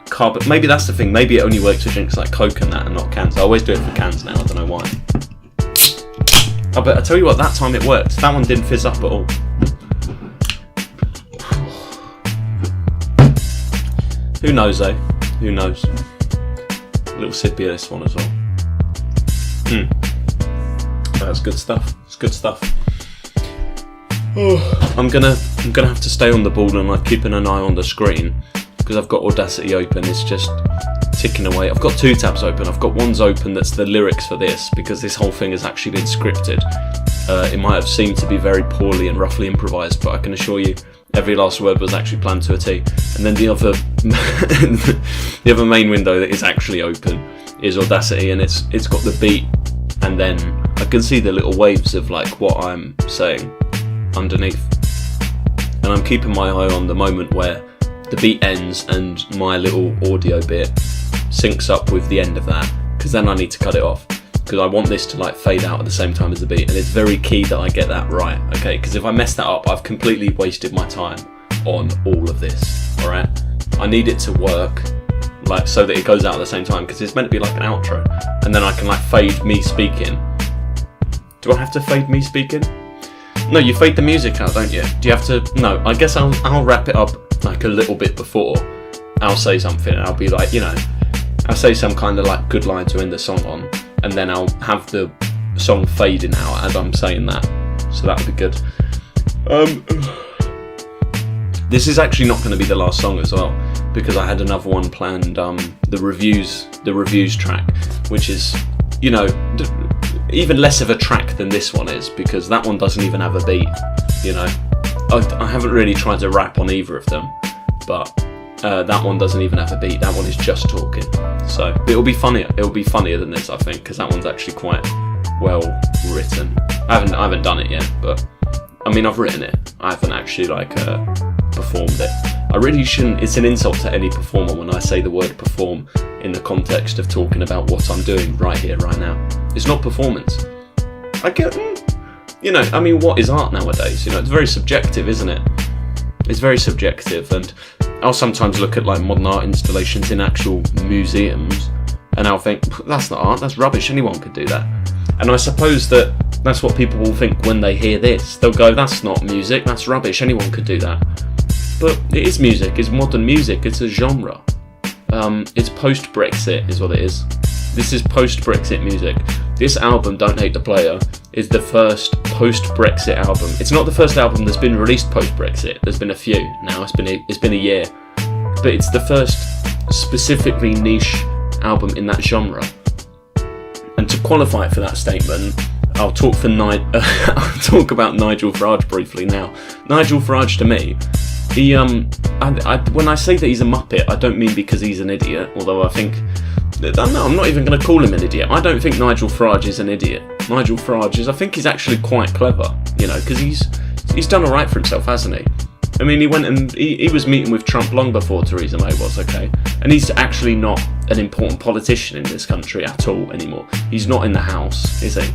Speaker 2: carbon. Maybe that's the thing. Maybe it only works for drinks like Coke and that, and not cans. I always do it for cans now. I don't know why. Oh, but I tell you what, that time it worked. That one didn't fizz up at all. Who knows, eh? Who knows? A little sippy of this one as well. That's good stuff. It's good stuff. Oh, I'm gonna have to stay on the ball and like keeping an eye on the screen because I've got Audacity open. It's just ticking away. I've got 2 tabs open. I've got one's open that's the lyrics for this because this whole thing has actually been scripted. It might have seemed to be very poorly and roughly improvised, but I can assure you every last word was actually planned to a T. And then the other main window that is actually open is Audacity, and it's got the beat, and then I can see the little waves of like what I'm saying underneath. And I'm keeping my eye on the moment where the beat ends and my little audio bit syncs up with the end of that, because then I need to cut it off because I want this to like fade out at the same time as the beat, and it's very key that I get that right, okay? Because if I mess that up, I've completely wasted my time on all of this. All right, I need it to work like so that it goes out at the same time, because it's meant to be like an outro, and then I can like fade me speaking. Do I have to fade me speaking? No, you fade the music out, don't you? Do you have to? No, I guess I'll wrap it up like a little bit before. I'll say something, and I'll be like, you know, I'll say some kind of like good line to end the song on, and then I'll have the song fading out as I'm saying that. So that would be good. This is actually not going to be the last song as well, because I had another one planned, the reviews track, which is, you know, even less of a track than this one is, because that one doesn't even have a beat, you know. I haven't really tried to rap on either of them, but that one doesn't even have a beat. That one is just talking. So it'll be funnier. It'll be funnier than this, I think, because that one's actually quite well written. I haven't done it yet, but I mean, I've written it. I haven't actually like performed it. I really shouldn't. It's an insult to any performer when I say the word perform in the context of talking about what I'm doing right here, right now. It's not performance. I get, you know, I mean, what is art nowadays? You know, it's very subjective, isn't it? It's very subjective, and I'll sometimes look at like modern art installations in actual museums, and I'll think, that's not art, that's rubbish, anyone could do that. And I suppose that's what people will think when they hear this. They'll go, that's not music, that's rubbish, anyone could do that. But it is music, it's modern music, it's a genre. It's post-Brexit is what it is. This is post-Brexit music. This album, Don't Hate the Player, is the first post-Brexit album. It's not the first album that's been released post-Brexit. There's been a few now. It's been a year, but it's the first specifically niche album in that genre. And to qualify it for that statement, I'll talk about Nigel Farage briefly now. Nigel Farage, to me, he when I say that he's a muppet, I don't mean because he's an idiot. Although I think. No, I'm not even going to call him an idiot. I don't think Nigel Farage is an idiot. Nigel Farage is, I think he's actually quite clever, you know, because he's done alright for himself, hasn't he? I mean, he went and he was meeting with Trump long before Theresa May was, okay? And he's actually not an important politician in this country at all anymore. He's not in the House, is he?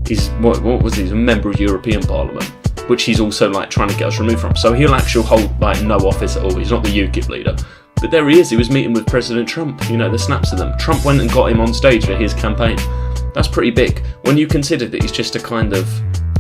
Speaker 2: He's, what was he? He's a member of European Parliament, which he's also like trying to get us removed from. So he'll actually hold like no office at all. He's not the UKIP leader. But there he is, he was meeting with President Trump, you know, the snaps of them. Trump went and got him on stage for his campaign. That's pretty big. When you consider that he's just a kind of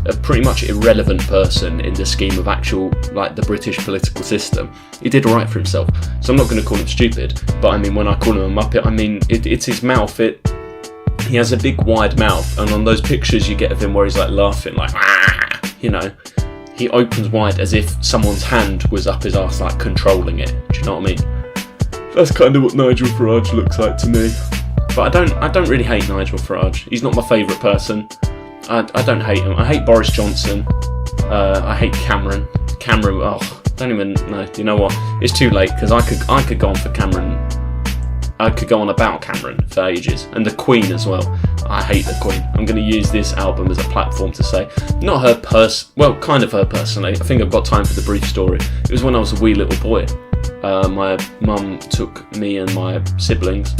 Speaker 2: a pretty much irrelevant person in the scheme of actual, like, the British political system, he did alright for himself. So I'm not going to call him stupid, but I mean, when I call him a muppet, I mean, it's his mouth, he has a big wide mouth, and on those pictures you get of him where he's like laughing, like, ah, you know, he opens wide as if someone's hand was up his arse, like controlling it. Do you know what I mean? That's kind of what Nigel Farage looks like to me. But I don't really hate Nigel Farage. He's not my favourite person. I don't hate him. I hate Boris Johnson. I hate Cameron. Oh, don't even know. You know what? It's too late, because I could go on for Cameron. I could go on about Cameron for ages, and the Queen as well. I hate the Queen. I'm going to use this album as a platform to say, not her well, kind of her personally. I think I've got time for the brief story. It was when I was a wee little boy. My mum took me and my siblings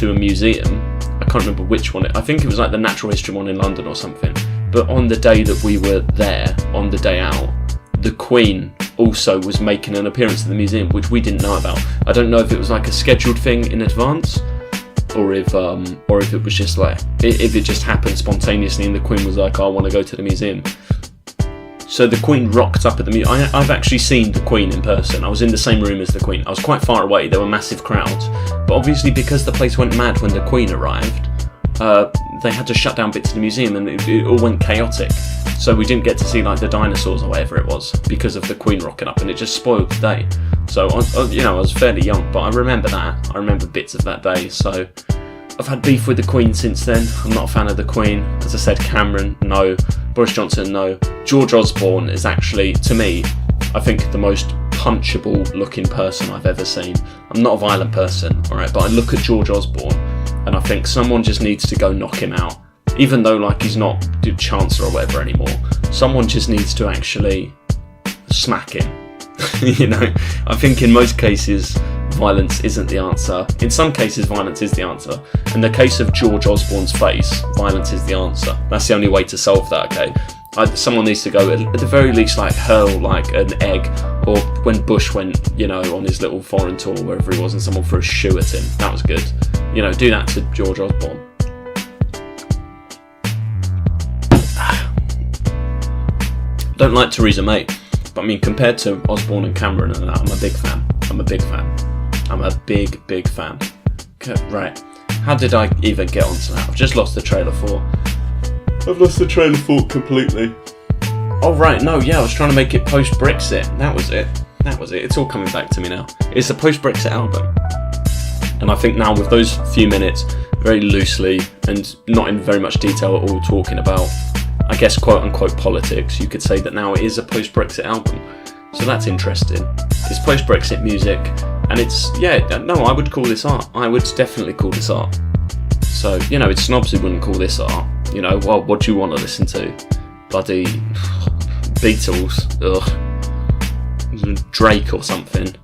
Speaker 2: to a museum I can't remember which one. I think it was like the Natural History one in London or something. But on the day that we were there, on the day out, the Queen also was making an appearance at the museum, which we didn't know about. I don't know if it was like a scheduled thing in advance, or if it was just like, if it just happened spontaneously and the Queen was like, I want to go to the museum. So the Queen rocked up at the museum. I've actually seen the Queen in person. I was in the same room as the Queen. I was quite far away. There were massive crowds. But obviously because the place went mad when the Queen arrived, they had to shut down bits of the museum and it all went chaotic. So we didn't get to see like the dinosaurs or whatever it was because of the Queen rocking up, and it just spoiled the day. So I was fairly young, but I remember that. I remember bits of that day. So I've had beef with the Queen since then. I'm not a fan of the Queen. As I said, Cameron, no. Boris Johnson, no. George Osborne is actually, to me, I think the most punchable looking person I've ever seen. I'm not a violent person, alright, but I look at George Osborne and I think someone just needs to go knock him out. Even though like he's not Chancellor or whatever anymore, someone just needs to actually smack him. You know, I think in most cases violence isn't the answer. In some cases violence is the answer. In the case of George Osborne's face, violence is the answer. That's the only way to solve that, okay? Someone needs to go at the very least like hurl like an egg, or when Bush went, you know, on his little foreign tour wherever he was and someone threw a shoe at him. That was good. You know, do that to George Osborne. Don't like Theresa May, but I mean compared to Osborne and Cameron and that, I'm a big fan. I'm a big fan. Okay, right, how did I even get onto that? I've just lost the trail of thought. I've lost the trail of thought completely. Oh right, no, yeah, I was trying to make it post-Brexit. That was it. It's all coming back to me now. It's a post-Brexit album. And I think now with those few minutes, very loosely and not in very much detail at all, talking about, I guess, quote-unquote politics, you could say that now it is a post-Brexit album. So that's interesting. It's post-Brexit music, and it's, yeah, no, I would call this art. I would definitely call this art. So, you know, it's snobs who wouldn't call this art. You know, well, what do you want to listen to? Bloody Beatles, Drake or something.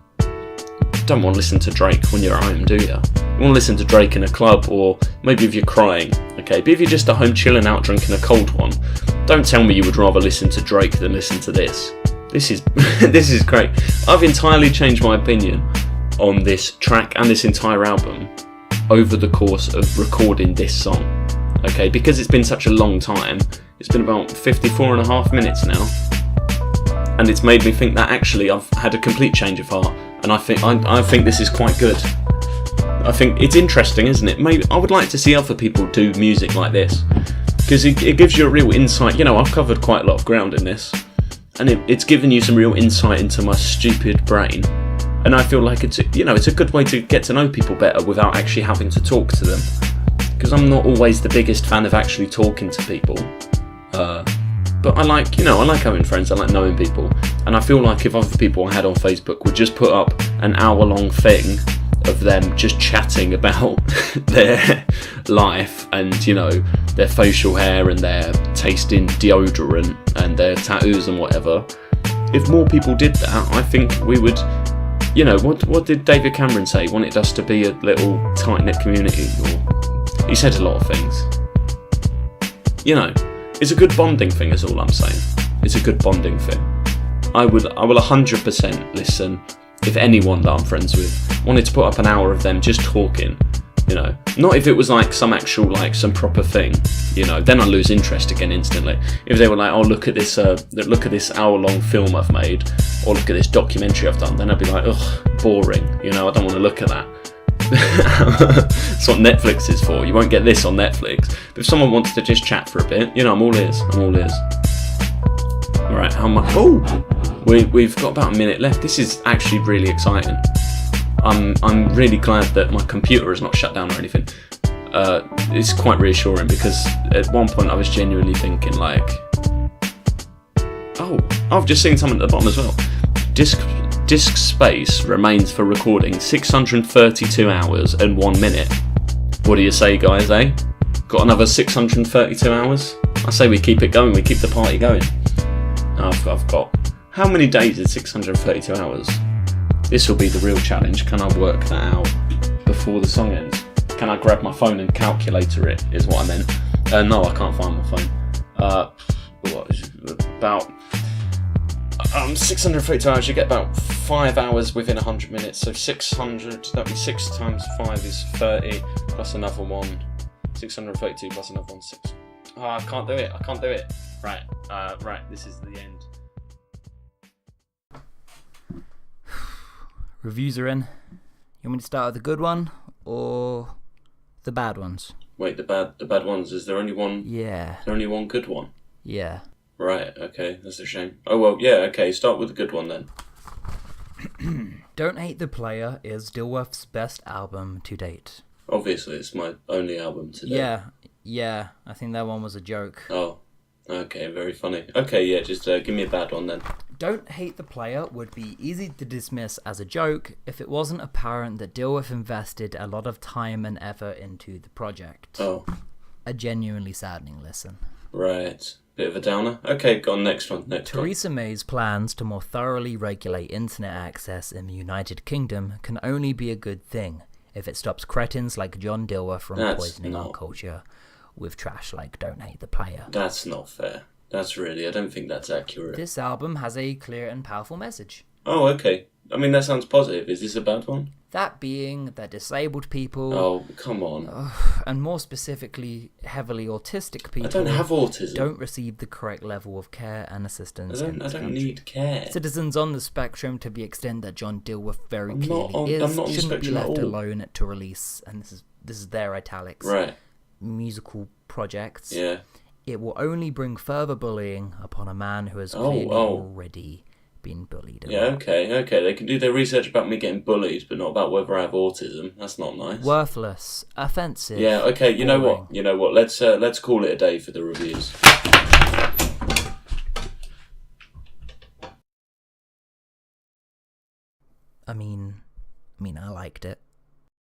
Speaker 2: Don't want to listen to Drake when you're at home, do you? You want to listen to Drake in a club, or maybe if you're crying, okay? But if you're just at home chilling out drinking a cold one, don't tell me you would rather listen to Drake than listen to this. This is this is great. I've entirely changed my opinion on this track and this entire album over the course of recording this song, okay? Because it's been such a long time. It's been about 54.5 minutes now, and it's made me think that actually I've had a complete change of heart, and I think this is quite good. I think it's interesting, isn't it? Maybe I would like to see other people do music like this, because it gives you a real insight. You know, I've covered quite a lot of ground in this, and it's given you some real insight into my stupid brain. And I feel like it's a good way to get to know people better without actually having to talk to them. Because I'm not always the biggest fan of actually talking to people. But I like having friends, I like knowing people. And I feel like if other people I had on Facebook would just put up an hour-long thing of them just chatting about their life and, you know, their facial hair and their taste in deodorant and their tattoos and whatever. If more people did that, I think we would, you know, what did David Cameron say? He wanted us to be a little tight-knit community. Or he said a lot of things. You know, it's a good bonding thing is all I'm saying. It's a good bonding thing. I will 100% listen if anyone that I'm friends with wanted to put up an hour of them just talking, you know. Not if it was like some actual, like some proper thing, you know, then I lose interest again instantly. If they were like, oh, look at this hour-long film I've made, or look at this documentary I've done, then I'd be like, ugh, boring, you know, I don't want to look at that. That's what Netflix is for. You won't get this on Netflix. But if someone wants to just chat for a bit, you know, I'm all ears. Alright, how much? Oh! We've got about a minute left. This is actually really exciting. I'm really glad that my computer is not shut down or anything. It's quite reassuring because at one point I was genuinely thinking like, oh, I've just seen something at the bottom as well. Disk space remains for recording 632 hours and 1 minute. What do you say, guys, eh? Got another 632 hours? I say we keep it going, we keep the party going. I've got... How many days is 632 hours? This will be the real challenge. Can I work that out before the song ends? Can I grab my phone and calculator it, is what I meant. No, I can't find my phone. What is it? About 632 hours, you get about 5 hours within 100 minutes, so 600, that'd be 6 times 5 is 30, plus another one, 632 plus another one, 6. Oh, I can't do it. Right, this is the end.
Speaker 9: Reviews are in. You want me to start with the good one or the bad ones?
Speaker 2: Wait, the bad ones. Is there only one?
Speaker 9: Yeah.
Speaker 2: Is there only one good one?
Speaker 9: Yeah.
Speaker 2: Right. Okay, that's a shame. Oh well, yeah. Okay, start with the good one then.
Speaker 9: Don't Hate the Player is Dilworth's best album to date.
Speaker 2: Obviously, it's my only album today.
Speaker 9: Yeah. I think that one was a joke.
Speaker 2: Oh, okay, very funny. Okay, yeah, just give me a bad one then.
Speaker 9: Don't Hate the Player would be easy to dismiss as a joke if it wasn't apparent that Dilworth invested a lot of time and effort into the project.
Speaker 2: Oh.
Speaker 9: A genuinely saddening listen.
Speaker 2: Right. Bit of a downer. Okay, go on, next one.
Speaker 9: Theresa May's plans to more thoroughly regulate internet access in the United Kingdom can only be a good thing if it stops cretins like John Dilworth from poisoning our culture with trash like Don't Hate the Player.
Speaker 2: That's not fair. I don't think that's accurate.
Speaker 9: This album has a clear and powerful message.
Speaker 2: Oh, okay. I mean, that sounds positive. Is this a bad one?
Speaker 9: That being that disabled people...
Speaker 2: Oh, come on.
Speaker 9: And more specifically, heavily autistic people...
Speaker 2: I don't have autism.
Speaker 9: ...don't receive the correct level of care and assistance.
Speaker 2: I don't need care.
Speaker 9: Citizens on the spectrum, to the extent that John Dilworth very clearly shouldn't be left alone to release, and this is their italics,
Speaker 2: right, musical
Speaker 9: projects.
Speaker 2: Yeah.
Speaker 9: It will only bring further bullying upon a man who has clearly already been bullied.
Speaker 2: Yeah, okay. They can do their research about me getting bullied, but not about whether I have autism. That's not nice.
Speaker 9: Worthless, offensive.
Speaker 2: Yeah, okay. You know what? Let's call it a day for the reviews.
Speaker 9: I mean, I liked it.